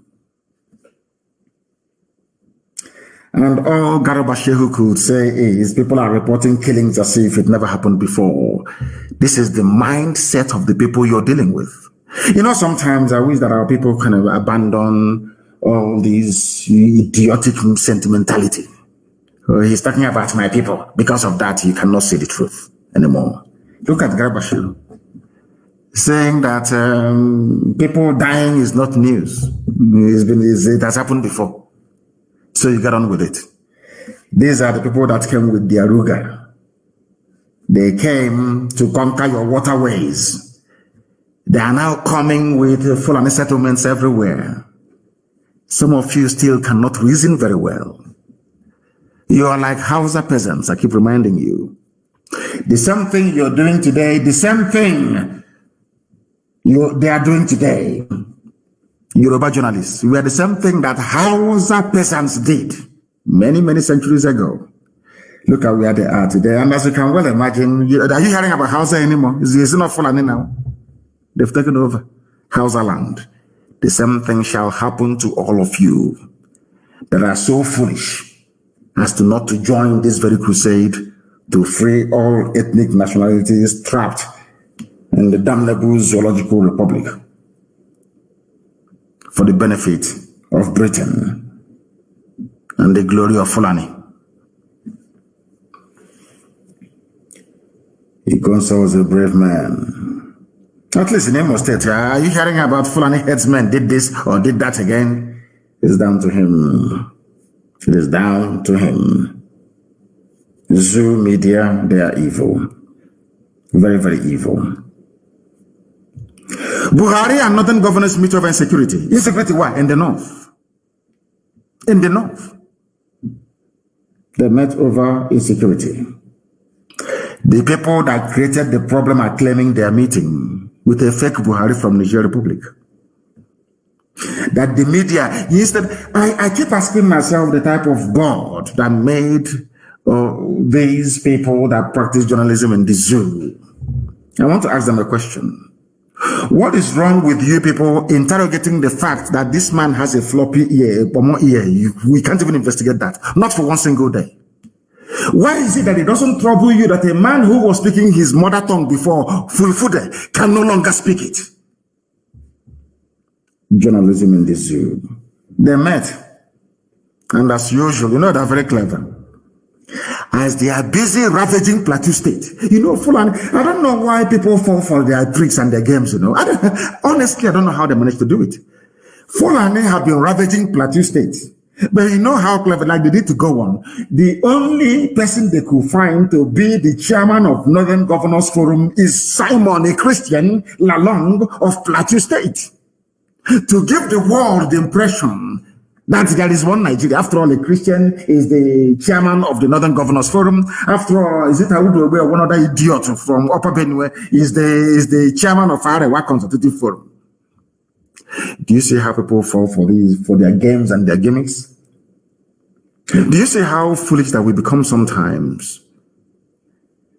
S1: And all Garba Shehu could say is people are reporting killings as if it never happened before. This is the mindset of the people you're dealing with. You know, sometimes I wish that our people kind of abandon all these idiotic sentimentality. He's talking about my people. Because of that, you cannot say the truth anymore. Look at Garba Shehu saying that people dying is not news. It has happened before. So you get on with it. These are the people that came with the Aruga. They came to conquer your waterways. They are now coming with Fulani settlements everywhere. Some of you still cannot reason very well. You are like Hausa peasants, I keep reminding you. The same thing you're doing today, the same thing they are doing today. Yoruba journalists, we are the same thing that Hausa peasants did many, many centuries ago. Look at where they are today. And as you can well imagine, are you hearing about Hausa anymore? Is it not Fulani now? They've taken over Hausa land. The same thing shall happen to all of you that are so foolish as to not to join this very crusade to free all ethnic nationalities trapped in the damnable zoological republic for the benefit of Britain and the glory of Fulani. Ikonso was a brave man. At least in Imo State, are you hearing about Fulani headsmen did this or did that again? It's down to him. It is down to him. Zoo media, they are evil. Very, very evil. Buhari and northern governors meet over insecurity. Insecurity why? In the north. In the north. They met over insecurity. The people that created the problem are claiming they are meeting with a fake Buhari from Niger Republic. That the media, instead, I keep asking myself the type of God that made these people that practice journalism in the zoo. I want to ask them a question. What is wrong with you people interrogating the fact that this man has a floppy ear, a pomo ear? We can't even investigate that. Not for one single day. Why is it that it doesn't trouble you that a man who was speaking his mother tongue before, Fulfude, can no longer speak it? Journalism in the zoo. They met. And as usual, you know, they're very clever. as they are busy ravaging Plateau State. You know, Fulani, I don't know why people fall for their tricks and their games, you know. Honestly, I don't know how they manage to do it. Fulani have been ravaging Plateau State. But you know how clever, like they did to go on. The only person they could find to be the chairman of Northern Governors Forum is Simon, a Christian, Lalong of Plateau State. To give the world the impression that there is one Nigeria. After all, a Christian is the chairman of the Northern Governors Forum. After all, is it Awudu or one other idiot from Upper Benue is the chairman of Arewa Consultative Forum? Do you see how people fall for their games and their gimmicks? Do you see how foolish that we become sometimes?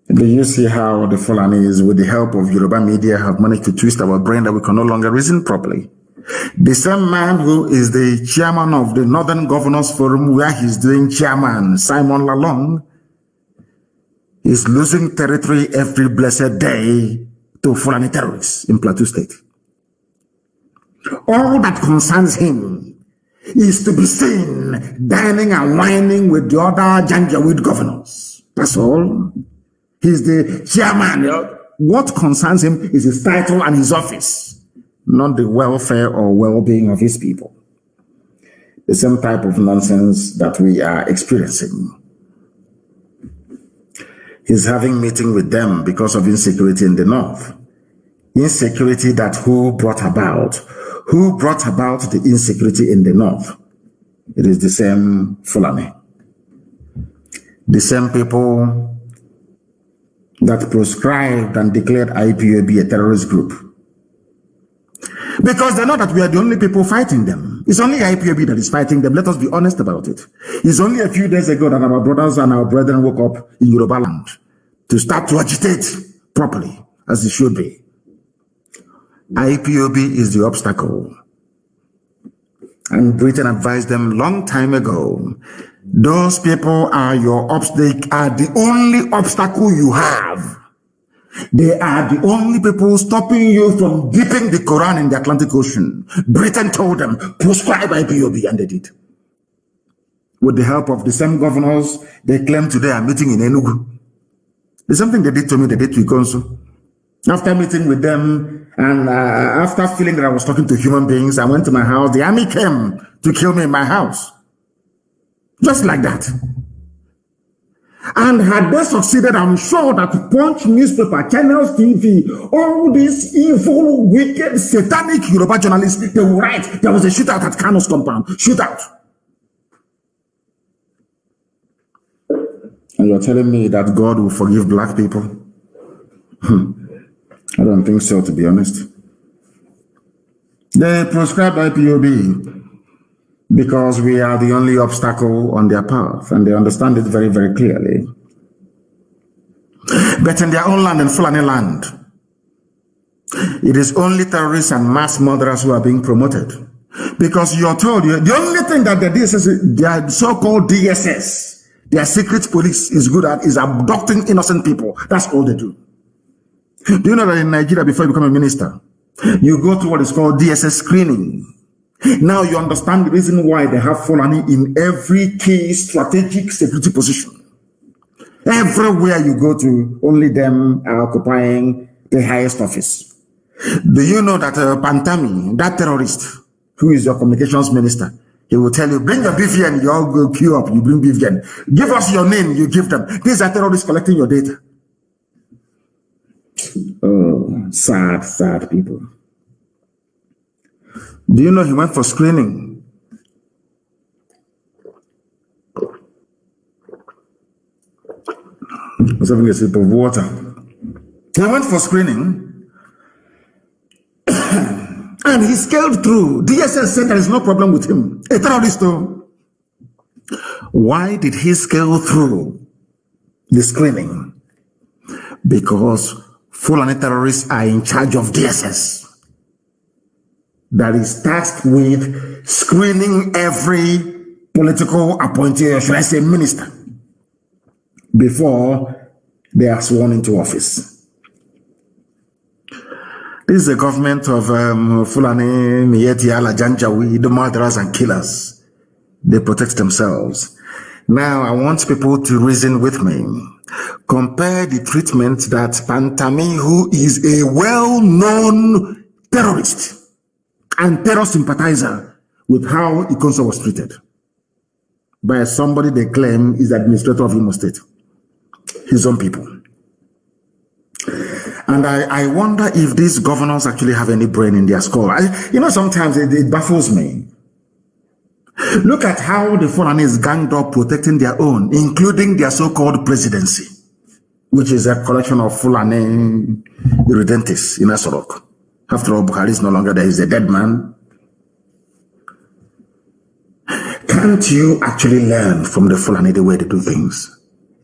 S1: Do you see how the Fulanis, with the help of Yoruba media, have managed to twist our brain that we can no longer reason properly? The same man who is the chairman of the Northern Governors Forum, where he's doing chairman, Simon Lalong, is losing territory every blessed day to Fulani terrorists in Plateau State. All that concerns him is to be seen dining and whining with the other Janjaweed governors. That's all. He's the chairman. What concerns him is his title and his office, not the welfare or well-being of his people. The same type of nonsense that we are experiencing. He's having meeting with them because of insecurity in the north. Insecurity that who brought about? Who brought about the insecurity in the north? It is the same Fulani. The same people that proscribed and declared IPOB a terrorist group. Because they know that we are the only people fighting them. It's only IPOB that is fighting them. Let us be honest about it. It's only a few days ago that our brothers and our brethren woke up in Yoruba land to start to agitate properly, as it should be. IPOB is the obstacle. And Britain advised them long time ago, those people are they are the only obstacle you have. They are the only people stopping you from dipping the Quran in the Atlantic Ocean. Britain told them, proscribe IPOB, and they did. With the help of the same governors, they claim today are meeting in Enugu. The same thing they did to me, they did to Ikonso. After meeting with them, and after feeling that I was talking to human beings, I went to my house. The army came to kill me in my house. Just like that. And had they succeeded, I'm sure that Punch newspaper, Channels TV, all these evil, wicked, satanic Yoruba journalists, they will write, there was a shootout at Kanu's compound. Shootout. And you're telling me that God will forgive black people? I don't think so, to be honest. They proscribed IPOB because we are the only obstacle on their path, and they understand it very, very clearly. But in their own land, in Fulani land, it is only terrorists and mass murderers who are being promoted. Because you're told, the only thing that the DSS, their so-called DSS, their secret police is good at is abducting innocent people. That's all they do. Do you know that in Nigeria, before you become a minister, you go to what is called DSS screening? Now you understand the reason why they have Fulani in every key strategic security position. Everywhere you go to, only them are occupying the highest office. Do you know that Pantami, that terrorist, who is your communications minister, he will tell you, bring your BVN, you all go queue up, you bring BVN. Give us your name, you give them. These are terrorists collecting your data. Oh, sad, sad people. Do you know he went for screening? I was having a sip of water. He went for screening and he scaled through. DSS said there is no problem with him. A terrorist though. Why did he scale through the screening? Because Fulani terrorists are in charge of DSS. That is tasked with screening every political appointee, or should I say minister, before they are sworn into office. This is a government of Fulani, Mieti, Ala, Janjaweed, the murderers and killers. They protect themselves. Now, I want people to reason with me. Compare the treatment that Pantami, who is a well-known terrorist and terror sympathizer, with how Ikonso was treated by somebody they claim is the administrator of Imo State, his own people. And I wonder if these governors actually have any brain in their skull. Sometimes it baffles me. Look at how the Fulanis ganged up protecting their own, including their so-called presidency, which is a collection of Fulani irredentists in Asorok. After all, Buhari is no longer there, he's a dead man. Can't you actually learn from the Fulani the way they do things?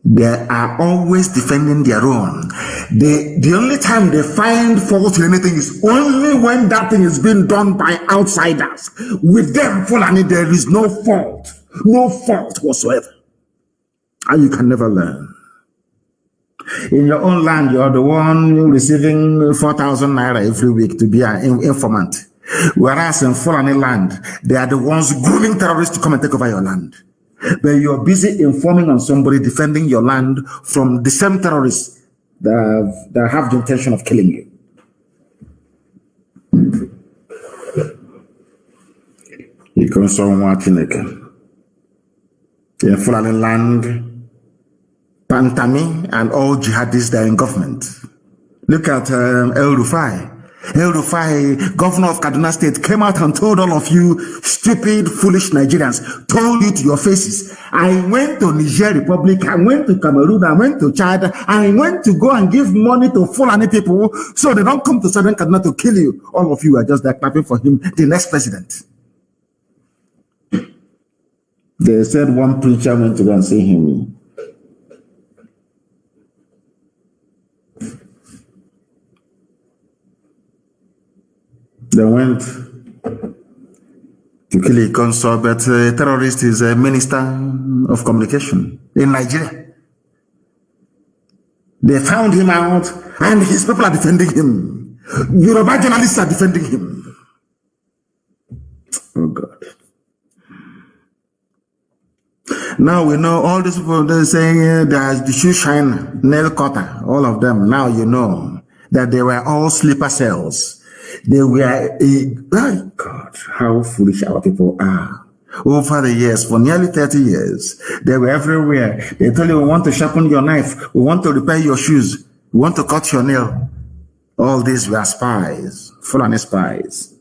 S1: They are always defending their own. The only time they find fault in anything is only when that thing is being done by outsiders. With them, Fulani, there is no fault whatsoever. And you can never learn. In your own land, you're the one receiving 4,000 naira every week to be an informant. Whereas in Fulani land, they are the ones grooming terrorists to come and take over your land. But you're busy informing on somebody defending your land from the same terrorists that have the intention of killing you. Ikonso Chineke. In Fulani land, Pantami and all jihadists that are in government. Look at El Rufai. El Rufai, governor of Kaduna State, came out and told all of you stupid, foolish Nigerians, told you to your faces, I went to Niger Republic, I went to Cameroon, I went to Chad, I went to go and give money to Fulani people so they don't come to Southern Kaduna to kill you. All of you are just there clapping for him, the next president. They said one preacher went to go and see him. They went to kill Ikonso, but a terrorist is a minister of communication in Nigeria. They found him out, and his people are defending him. Yoruba journalists are defending him. Oh God. Now we know all these people, they're saying there's the shoe shine, nail cutter, all of them. Now you know that they were all sleeper cells. They were oh God, how foolish our people are. Over the years, for nearly 30 years, they were everywhere. They told you, we want to sharpen your knife, we want to repair your shoes, we want to cut your nail. All these were spies, Fulani spies.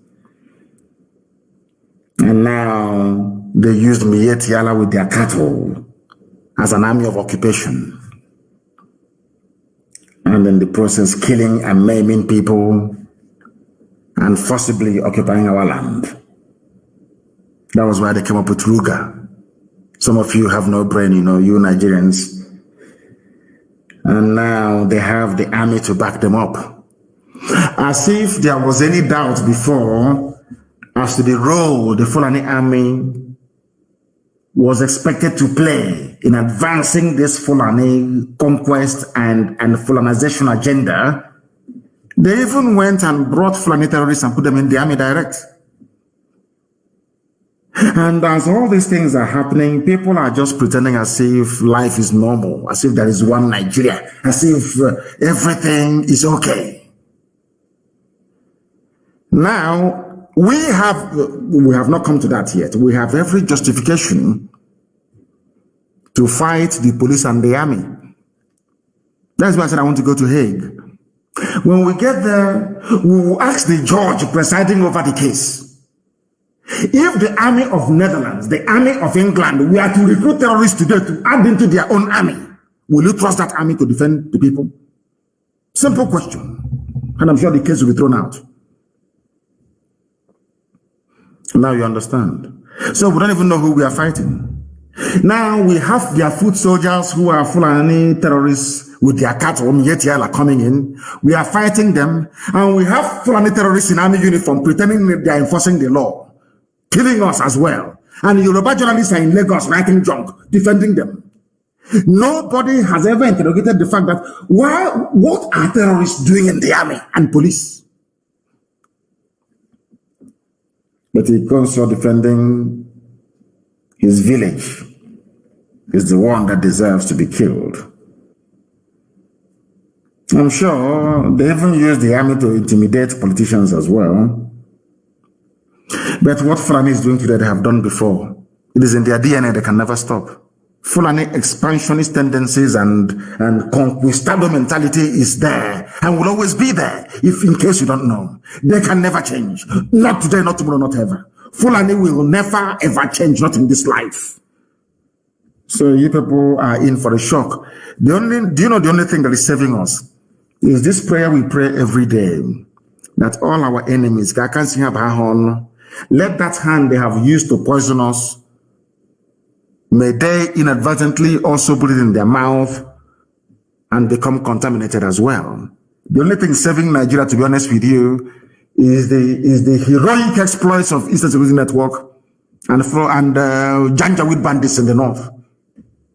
S1: And now they used Mietiala with their cattle as an army of occupation. And in the process, killing and maiming people and forcibly occupying our land. That was why they came up with Ruga. Some of you have no brain, you Nigerians. And now they have the army to back them up. As if there was any doubt before as to the role the Fulani army was expected to play in advancing this Fulani conquest and Fulanization agenda. They even went and brought Fulani terrorists and put them in the army direct. And as all these things are happening, people are just pretending as if life is normal, as if there is one Nigeria, as if everything is okay. Now, we have not come to that yet. We have every justification to fight the police and the army. That's why I said I want to go to Hague. When we get there, we will ask the judge presiding over the case. If the army of Netherlands, the army of England, we are to recruit terrorists today to add into their own army, will you trust that army to defend the people? Simple question. And I'm sure the case will be thrown out. Now you understand. So we don't even know who we are fighting. Now we have their foot soldiers who are Fulani terrorists with their cattle, Mietiala, coming in. We are fighting them. And we have Fulani terrorists in army uniform pretending they are enforcing the law, killing us as well. And Yoruba journalists are in Lagos writing junk, defending them. Nobody has ever interrogated the fact that what are terrorists doing in the army and police? But he comes for defending his village is the one that deserves to be killed. I'm sure they even use the army to intimidate politicians as well. But what Fulani is doing today, they have done before. It is in their DNA, they can never stop. Fulani expansionist tendencies and conquistador mentality is there and will always be there, if in case you don't know. They can never change. Not today, not tomorrow, not ever. Fulani will never ever change, not in this life. So you people are in for a shock. Do you know the only thing that is saving us is this prayer we pray every day, that all our enemies, let that hand they have used to poison us, may they inadvertently also put it in their mouth and become contaminated as well. The only thing saving Nigeria, to be honest with you, is the heroic exploits of Eastern Security Network and Janjaweed bandits in the north.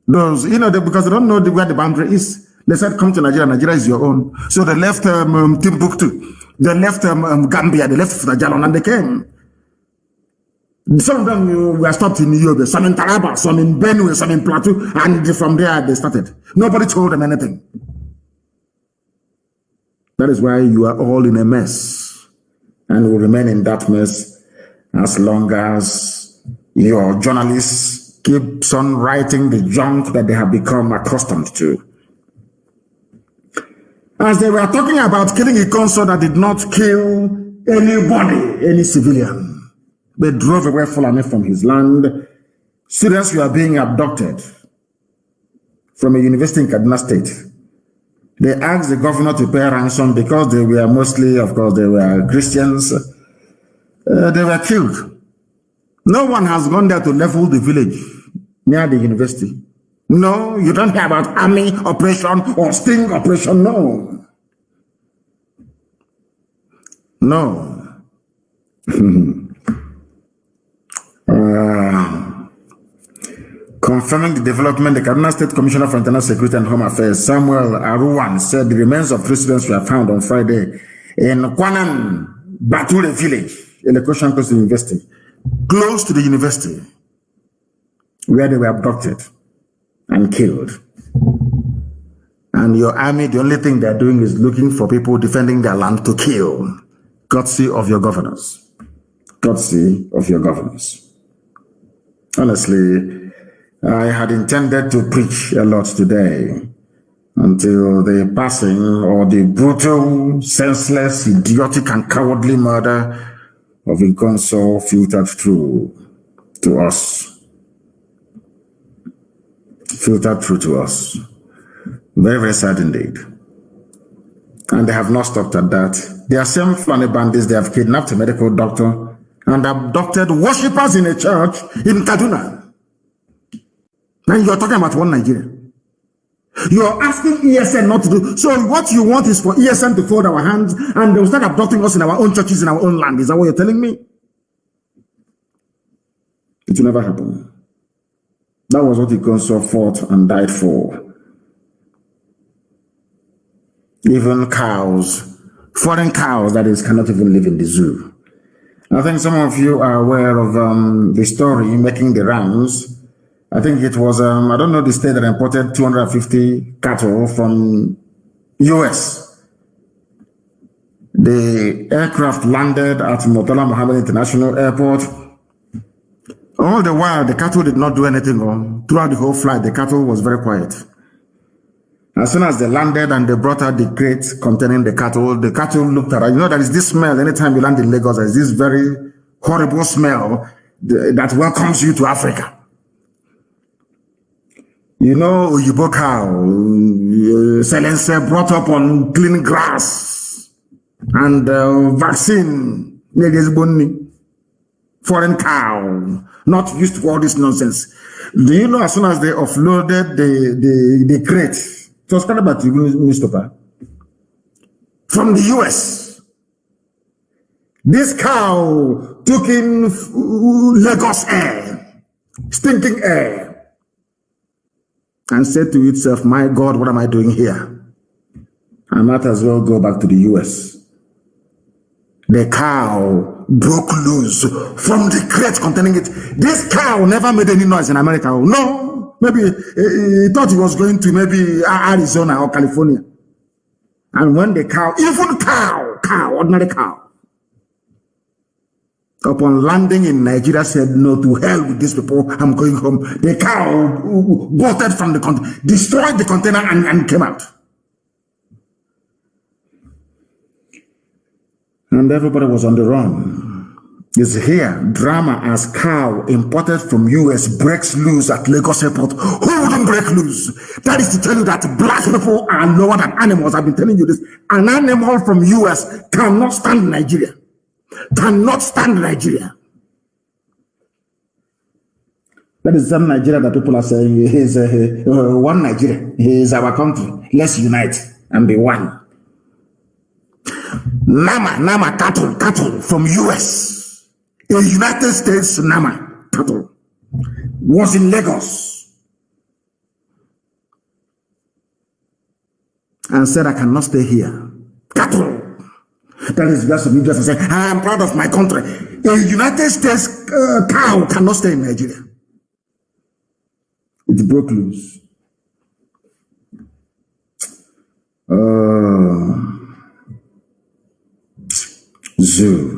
S1: Those, because they don't know where the boundary is. They said, come to Nigeria. Nigeria is your own. So they left Timbuktu. They left Gambia. They left Funajalon, and they came. Some of them were stopped in Yobe, some in Taraba, some in Benue, some in Plateau, and from there they started. Nobody told them anything. That is why you are all in a mess, and will remain in that mess as long as your journalists keep on writing the junk that they have become accustomed to. As they were talking about killing Ikonso that did not kill anybody, any civilian. They drove away Fulani from his land. Students were being abducted from a university in Kaduna State. They asked the governor to pay ransom because they were mostly, of course, they were Christians. They were killed. No one has gone there to level the village near the university. No, you don't hear about army operation or sting operation, no. No. Confirming the development, the Kaduna State Commissioner for International Security and Home Affairs, Samuel Aruwan, said the remains of 3 students were found on Friday in Kwanan Bature village in the Koshan Coast University, close to the university, where they were abducted and killed. And your army, the only thing they're doing is looking for people defending their land to kill. Courtesy of your governors. Courtesy of your governors. Honestly, I had intended to preach a lot today until the passing or the brutal, senseless, idiotic, and cowardly murder of Ikonso filtered through to us. Filtered through to us. Very, very sad indeed. And they have not stopped at that. They are same Fulani bandits. They have kidnapped a medical doctor and abducted worshippers in a church in Kaduna. And you're talking about one Nigeria. You're asking ESN not to do. So what you want is for ESN to fold our hands and they will start abducting us in our own churches, in our own land. Is that what you're telling me? It will never happen. That was what Ikonso fought and died for. Even cows, foreign cows, that is, cannot even live in the zoo. I think some of you are aware of the story making the rounds. I think it was, I don't know the state that imported 250 cattle from US. The aircraft landed at Murtala Mohammed International Airport. All the while, the cattle did not do anything wrong. Throughout the whole flight, the cattle was very quiet. As soon as they landed and they brought out the crate containing the cattle looked at it. You know, there is this smell anytime you land in Lagos. There is this very horrible smell that welcomes you to Africa. You know, Uyibo cow, Selense brought up on clean grass and vaccine, foreign cow, not used to all this nonsense. Do you know as soon as they offloaded the crate, it was kind of about newspaper from the US. This cow took in Lagos air, stinking air, and said to itself, my God, what am I doing here? I might as well go back to the US. The cow broke loose from the crate containing it. This cow never made any noise in America. No. Maybe he thought he was going to maybe Arizona or California. And when the cow, even cow, ordinary cow, upon landing in Nigeria said, no, to hell with these people, I'm going home. The cow bolted from the container, destroyed the container and came out. And everybody was on the run. It's here, drama as cow imported from US breaks loose at Lagos Airport. Who wouldn't break loose? That is to tell you that black people are lower than animals. I've been telling you this. An animal from US cannot stand Nigeria. Cannot stand Nigeria. That is some Nigeria that people are saying is one Nigeria. He is our country. Let's unite and be one. Nama cattle from US. A United States Nama cattle was in Lagos and said, I cannot stay here. Cattle. That is just some Indians say, I am proud of my country. A United States cow cannot stay in Nigeria. It broke loose. Zoo.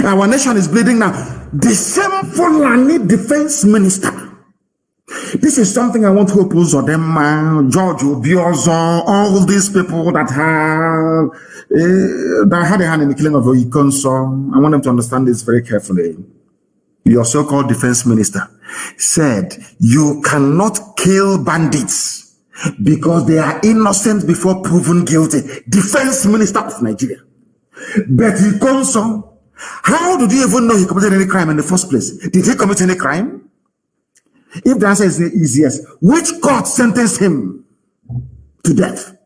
S1: Our nation is bleeding now. The same Fulani defense minister. This is something I want to oppose on them, George Obiozo, all these people that had a hand in the killing of Ikonso. I want them to understand this very carefully. Your so-called defense minister said, you cannot kill bandits because they are innocent before proven guilty. Defense minister of Nigeria. But Ikonso, how did you even know he committed any crime in the first place? Did he commit any crime? If the answer is yes, which court sentenced him to death?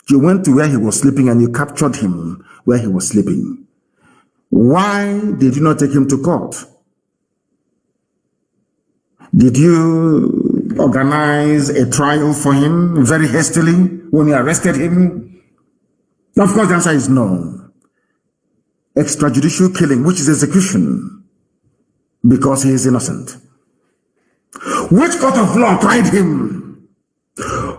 S1: You went to where he was sleeping and you captured him where he was sleeping. Why did you not take him to court? Did you organize a trial for him very hastily when you arrested him? Of course, the answer is no. Extrajudicial killing, which is execution, because he is innocent. Which court of law tried him?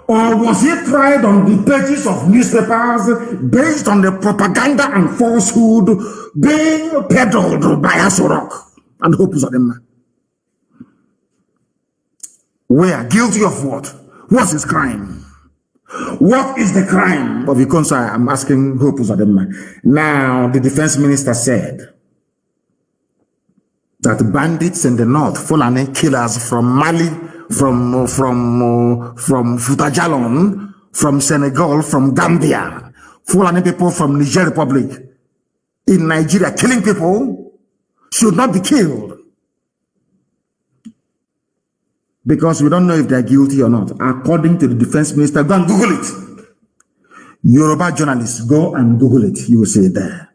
S1: Or was he tried on the pages of newspapers based on the propaganda and falsehood being peddled by Asorok and Hope Uzodinma? Where? Guilty of what? What's his crime? What is the crime of Ikonso? I'm asking Hope Uzodinma. Now, the defense minister said that bandits in the north, Fulani killers from Mali, from Futajalon, from Senegal, from Gambia, Fulani people from Niger Republic, in Nigeria, killing people, should not be killed. Because we don't know if they're guilty or not. According to the defense minister, go and Google it. Yoruba journalists, go and Google it. You will see it there.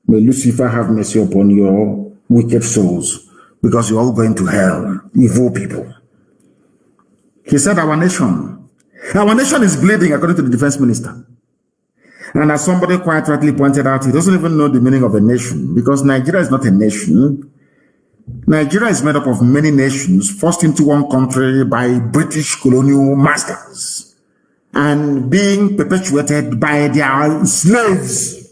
S1: May Lucifer have mercy upon your wicked souls, because you're all going to hell, evil people. He said our nation is bleeding, according to the defense minister. And as somebody quite rightly pointed out, he doesn't even know the meaning of a nation, because Nigeria is not a nation. Nigeria is made up of many nations, forced into one country by British colonial masters and being perpetuated by their slaves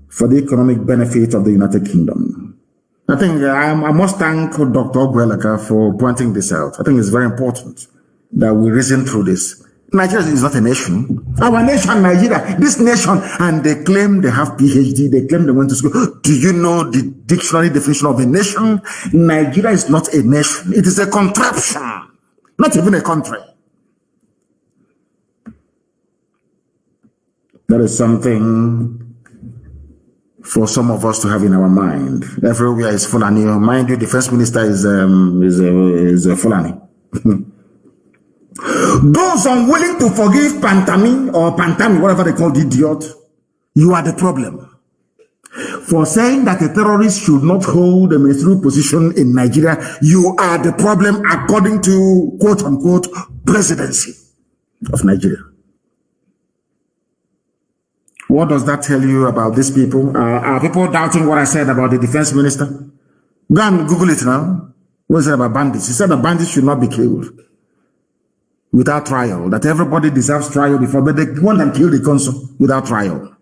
S1: for the economic benefit of the United Kingdom. I think I must thank Dr. Ogwelaka for pointing this out. I think it's very important that we reason through this. Nigeria is not a nation. Our nation, Nigeria, this nation, and they claim they have PhD, they claim they went to school. Do you know the dictionary definition of a nation? Nigeria is not a nation. It is a contraption, not even a country. That is something for some of us to have in our mind. Everywhere is Fulani. Mind you, the first minister is a Fulani. Those unwilling to forgive Pantami, whatever they call the idiot, you are the problem. For saying that a terrorist should not hold a ministerial position in Nigeria, you are the problem according to quote-unquote presidency of Nigeria. What does that tell you about these people? Are people doubting what I said about the defense minister? Go and Google it now. What is it about bandits? He said that bandits should not be killed without trial, that everybody deserves trial before, but they want them killed Ikonso without trial.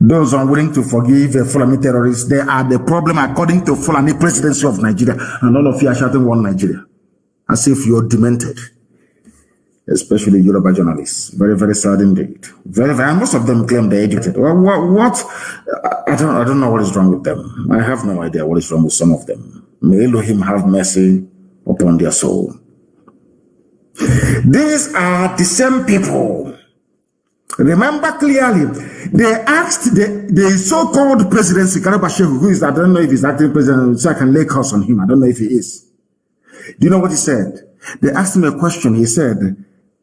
S1: Those unwilling to forgive a Fulani terrorist, they are the problem according to Fulani presidency of Nigeria. And all of you are shouting one Nigeria, as if you're demented. Especially Yoruba journalists. Very, very sad indeed. Very, very, and most of them claim they're educated. Well, what? I don't know what is wrong with them. I have no idea what is wrong with some of them. May Elohim have mercy upon their soul. These are the same people. Remember clearly, they asked the so-called presidency, Karabashehu, who is, I don't know if he's acting president, so I can lay curse on him. I don't know if he is. Do you know what he said? They asked him a question. He said,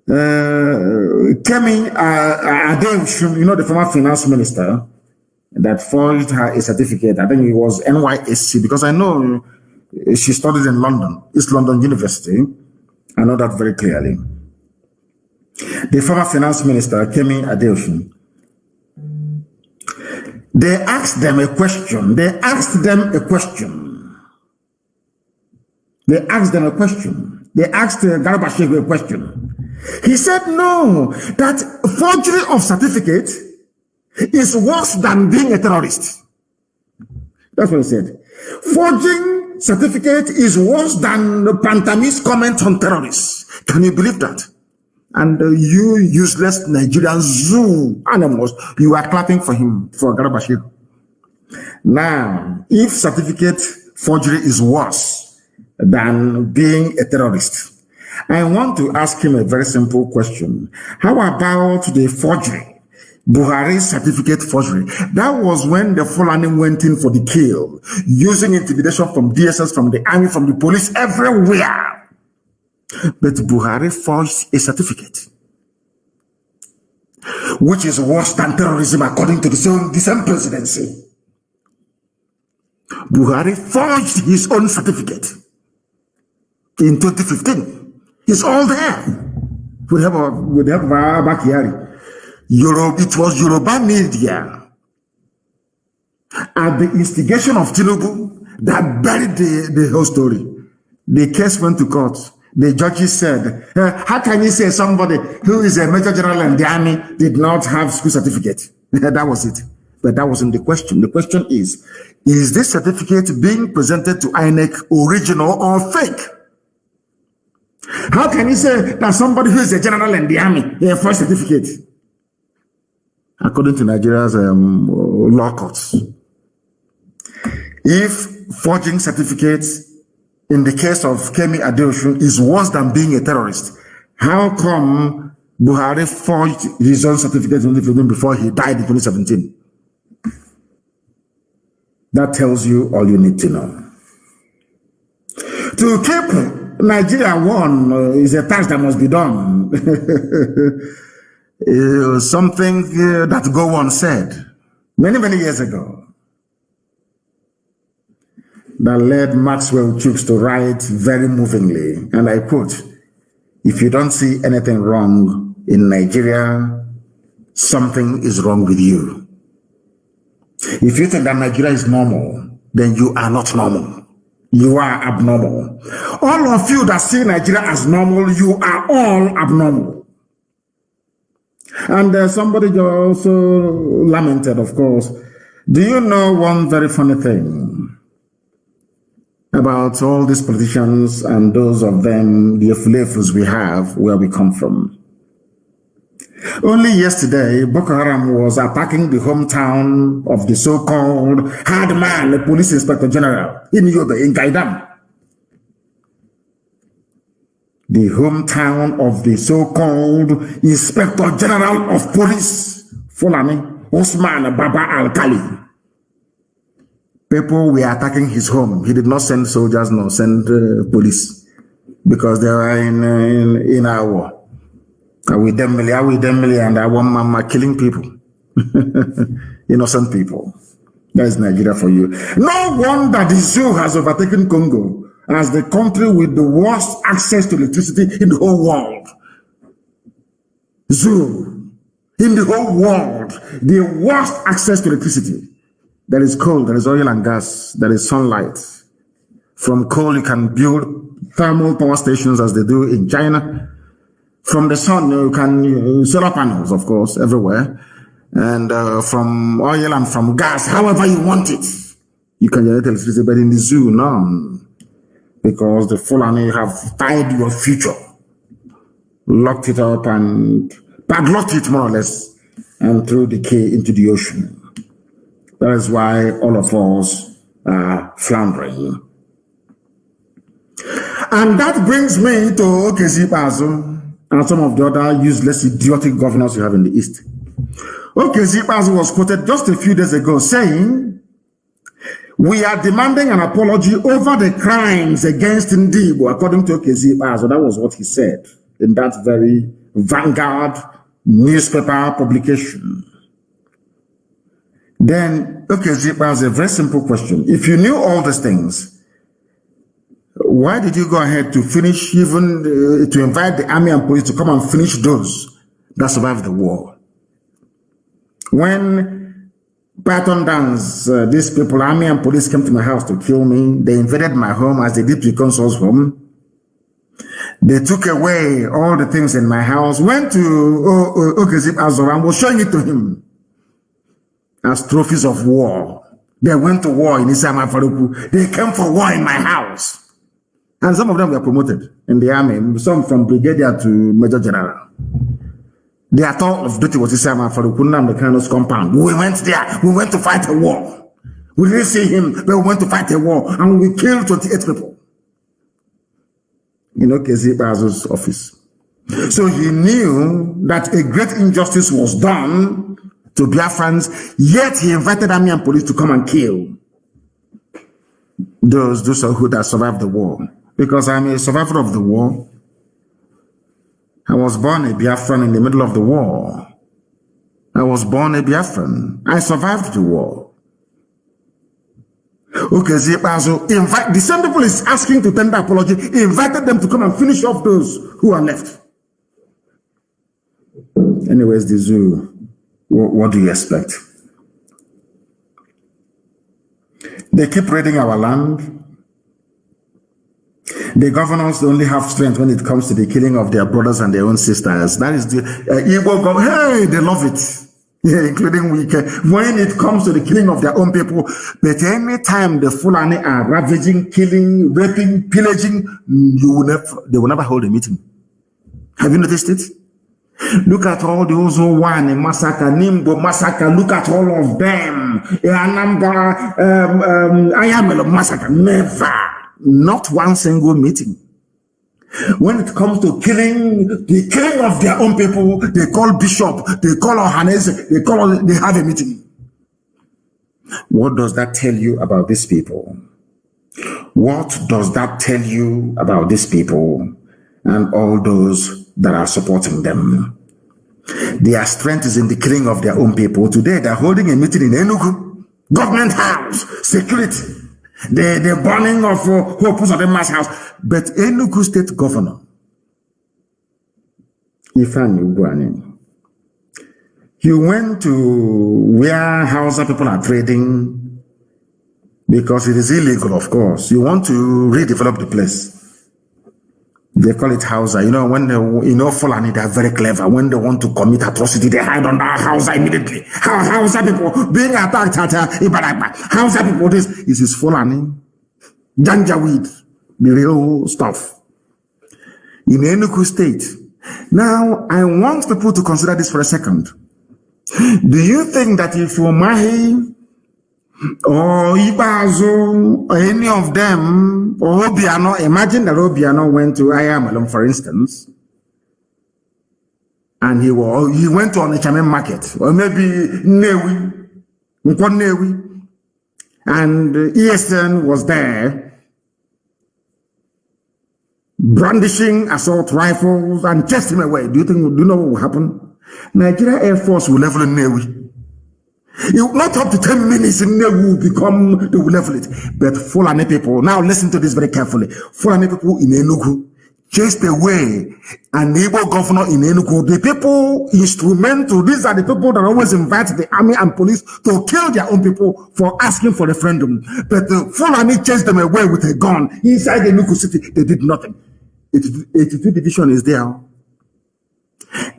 S1: Kemi Adeosun, you know, the former finance minister that forged her a certificate. I think it was NYSC, because I know she studied in London, East London University. I know that very clearly. The former finance minister, Kemi Adeosun, they asked them a question. They asked them a question. They asked them a question. They asked Garabashev a question. He said, no, that forgery of certificate is worse than being a terrorist. That's what he said. Forging certificate is worse than Pantami's comment on terrorists. Can you believe that? And you useless Nigerian zoo animals, you are clapping for him, for Garabashev. Now, if certificate forgery is worse than being a terrorist, I want to ask him a very simple question. How about the forgery? Buhari's certificate forgery. That was when the Fulani went in for the kill, using intimidation from DSS, from the army, from the police, everywhere. But Buhari forged a certificate, which is worse than terrorism according to the same presidency. Buhari forged his own certificate in 2015. It's all there. We have our backyard. It was Yoruba media at the instigation of Tinubu that buried the whole story. The case went to court. The judges said, how can you say somebody who is a major general in the army did not have school certificate? That was it. But that wasn't the question. The question is this certificate being presented to INEC original or fake? How can you say that somebody who is a general in the army a first certificate? According to Nigeria's law courts, if forging certificates in the case of Kemi Adeosun is worse than being a terrorist, how come Buhari forged his own certificate before he died in 2017? That tells you all you need to know. To keep Nigeria one is a task that must be done. Something that Gowon said many, many years ago that led Maxwell Chooks to write very movingly, and I quote, if you don't see anything wrong in Nigeria, something is wrong with you. If you think that Nigeria is normal, then you are not normal. You are abnormal. All of you that see Nigeria as normal, you are all abnormal. And somebody also lamented, of course. Do you know one very funny thing about all these politicians and those of them, the affiliates we have, where we come from? Only yesterday, Boko Haram was attacking the hometown of the so-called hard man, the police inspector general in Yobe, in Gaidam. The hometown of the so-called inspector general of police, Fulani, Osman Baba Al-Kali. People were attacking his home. He did not send soldiers, nor send police, because they were in our war. With them, and I want mama killing people. Innocent people. That is Nigeria for you. No wonder the zoo has overtaken Congo as the country with the worst access to electricity in the whole world. Zoo. in the whole world, the worst access to electricity. There is coal, there is oil and gas, there is sunlight. From coal, you can build thermal power stations as they do in China. From the sun, you can solar panels, of course, everywhere. And from oil and from gas, however you want it, you can generate electricity. But in the zoo, none. Because the Fulani have tied your future, locked it up and padlocked it more or less, and threw the key into the ocean. That is why all of us are floundering. And that brings me to Okezi Ikpeazu and some of the other useless, idiotic governors you have in the East. Okezi Ikpeazu was quoted just a few days ago saying, "We are demanding an apology over the crimes against Ndigo," according to Okezi Ikpeazu. That was what he said in that very Vanguard newspaper publication. Then Okezi Ikpeazu, a very simple question. If you knew all these things, why did you go ahead to finish, even to invite the army and police to come and finish those that survived the war? When Python Dance, these people, army and police, came to my house to kill me, they invaded my home as they did to Ikonso's home. They took away all the things in my house, went to Okezi Ikpeazu and was showing it to him as trophies of war. They went to war in Isama Faruku. They came for war in my house. And some of them were promoted in the army, some from brigadier to major general. Their thought of duty was Isama Faruku Nnamdi Kanu's compound. We went there, we went to fight a war. We didn't see him, but we went to fight a war, and we killed 28 people in Okezi Ikpeazu's office. So he knew that a great injustice was done to Biafrans, yet he invited army and police to come and kill those who that survived the war. Because I'm a survivor of the war. I was born a Biafran in the middle of the war. I was born a Biafran. I survived the war. Okezi Ikpeazu invite the same people is asking to tender apology, invited them to come and finish off those who are left. Anyways, the zoo, what do you expect? They keep raiding our land. The governors only have strength when it comes to the killing of their brothers and their own sisters. That is the Igbo government. Hey, they love it. Yeah, including we. When it comes to the killing of their own people, but any time the Fulani are ravaging, killing, raping, pillaging, they will never hold a meeting. Have you noticed it? Look at all those who won a massacre, Nimbo massacre. Look at all of them. Anambra, Ayamelo massacre. Never. Not one single meeting. When it comes to killing, the killing of their own people, they call bishop, they call Ohanes, they have a meeting. What does that tell you about these people? What does that tell you about these people and all those that are supporting them? Their strength is in the killing of their own people. Today, they're holding a meeting in Enugu, government house, security. The burning of Hope Uzodimma's house. But Enugu State Governor, Ifeanyi Ugwuanyi, he went to where Hausa people are trading because it is illegal, of course. You want to redevelop the place. They call it Hausa. You know, when Fulani, they are very clever. When they want to commit atrocity, they hide under Hausa immediately. Hausa people being attacked at Ibaraba. Hausa people, this is Fulani. Janjaweed, the real stuff. In Enugu State. Now, I want people to consider this for a second. Do you think that if Umahi or Ikpeazu or any of them, or Obiano, imagine that Obiano went to Ayamalum, for instance, and he went to Onitsha market, or maybe Newi, and ESN was there, brandishing assault rifles and chased him away. Do you know what will happen? Nigeria Air Force will level Newi. Not up to 10 minutes in there will become, they will level it. But Fulani people, now listen to this very carefully. Fulani people in Enugu chased away an Igbo governor in Enugu. The people instrumental, these are the people that always invite the army and police to kill their own people for asking for referendum. But the Fulani chased them away with a gun inside Enugu city. They did nothing. 82 division is there.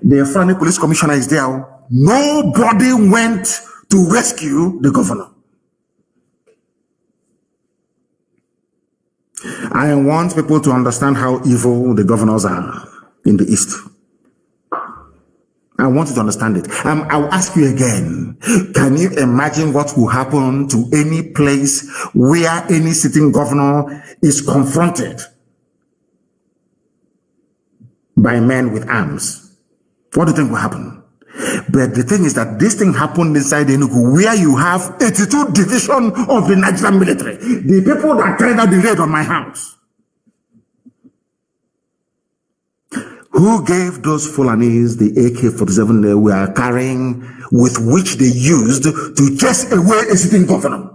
S1: The Fulani police commissioner is there. Nobody went to rescue the governor. I want people to understand how evil the governors are in the East. I want you to understand it. I'll ask you again. Can you imagine what will happen to any place where any sitting governor is confronted by men with arms? What do you think will happen? But the thing is that this thing happened inside Enugu, where you have 82 division of the Nigerian military. The people that carried out the raid on my house. Who gave those Fulanis the AK-47 they were carrying, with which they used to chase away a sitting governor?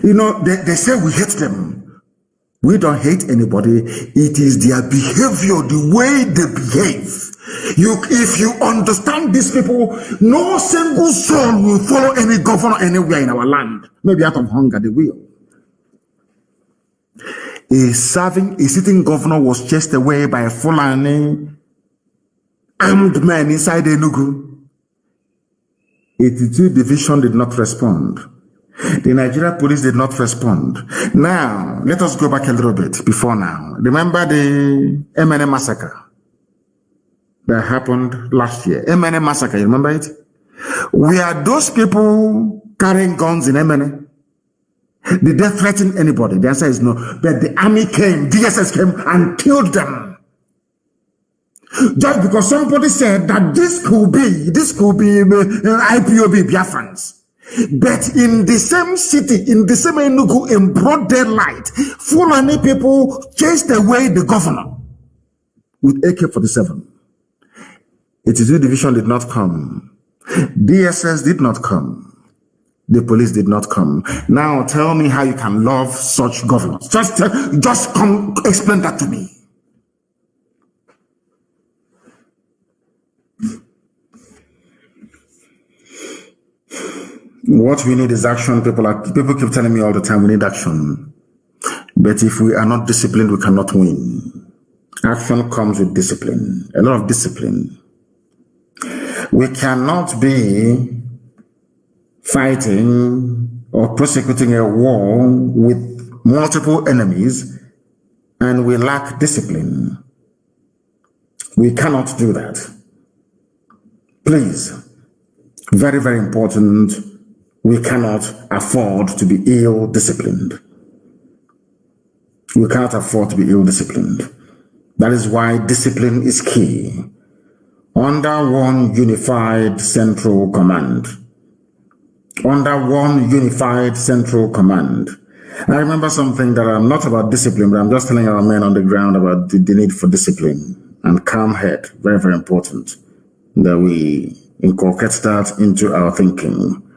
S1: You know, they say we hate them. We don't hate anybody. It is their behavior, the way they behave. If you understand these people, no single soul will follow any governor anywhere in our land. Maybe out of hunger, they will. A sitting governor was chased away by a Fulani armed men inside Enugu. 82 division did not respond. The Nigeria police did not respond. Now, let us go back a little bit before now. Remember the MNA massacre that happened last year? MNA massacre, you remember it? Were those people carrying guns in MNA? Did they threaten anybody? The answer is no. But the army came, DSS came and killed them. Just because somebody said that this could be IPOB Biafrans. But in the same city, in the same Enugu, in broad daylight, Fulani people chased away the governor with AK-47. 82 division did not come. DSS did not come. The police did not come. Now tell me how you can love such governors. Just come explain that to me. What we need is action. People keep telling me all the time we need action. But if we are not disciplined, we cannot win. Action comes with discipline, a lot of discipline. We cannot be fighting or prosecuting a war with multiple enemies and we lack discipline. We cannot do that. Please, very, very important. We cannot afford to be ill-disciplined. We cannot afford to be ill-disciplined. That is why discipline is key. Under one unified central command. Under one unified central command. I remember something that I'm not about discipline, but I'm just telling our men on the ground about the need for discipline and calm head. Very, very important that we inculcate that into our thinking.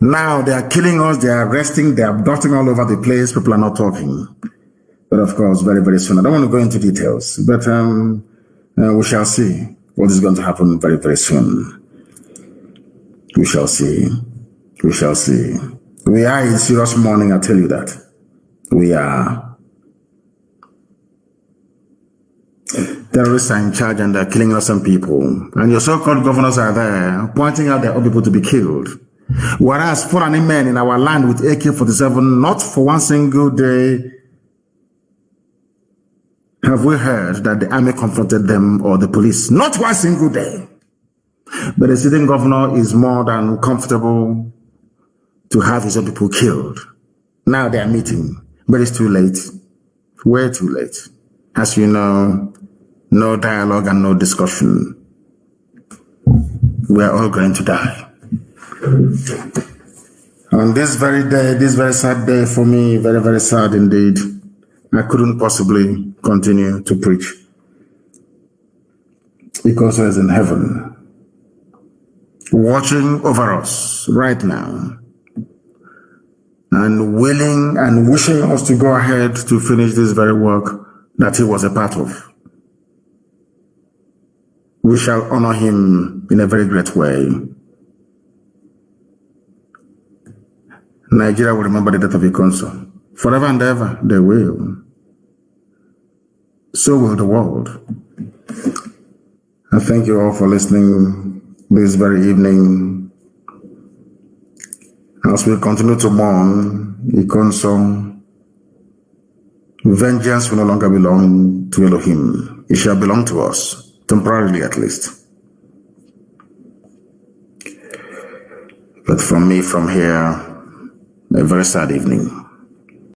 S1: Now they are killing us, they are arresting, they are abducting all over the place. People are not talking. But of course, very, very soon. I don't want to go into details, but we shall see what is going to happen very, very soon. We shall see. We shall see. We are in serious mourning, I tell you that. We are. Terrorists are in charge and they're killing innocent people. And your so-called governors are there pointing out their own people to be killed. Whereas Fulani men in our land with AK-47, not for one single day have we heard that the army confronted them or the police. Not one single day. But the sitting governor is more than comfortable to have his own people killed. Now they are meeting, but it's too late. Way too late. As you know, no dialogue and no discussion. We are all going to die. On this very day, this very sad day for me, very, very sad indeed, I couldn't possibly continue to preach. Ikonso is in heaven, watching over us right now. and willing and wishing us to go ahead to finish this very work that he was a part of. We shall honor him in a very great way. Nigeria will remember the death of Ikonso. Forever and ever, they will. So will the world. I thank you all for listening this very evening. As we continue to mourn Ikonso, vengeance will no longer belong to Elohim. It shall belong to us, temporarily at least. But from me, from here, a very sad evening.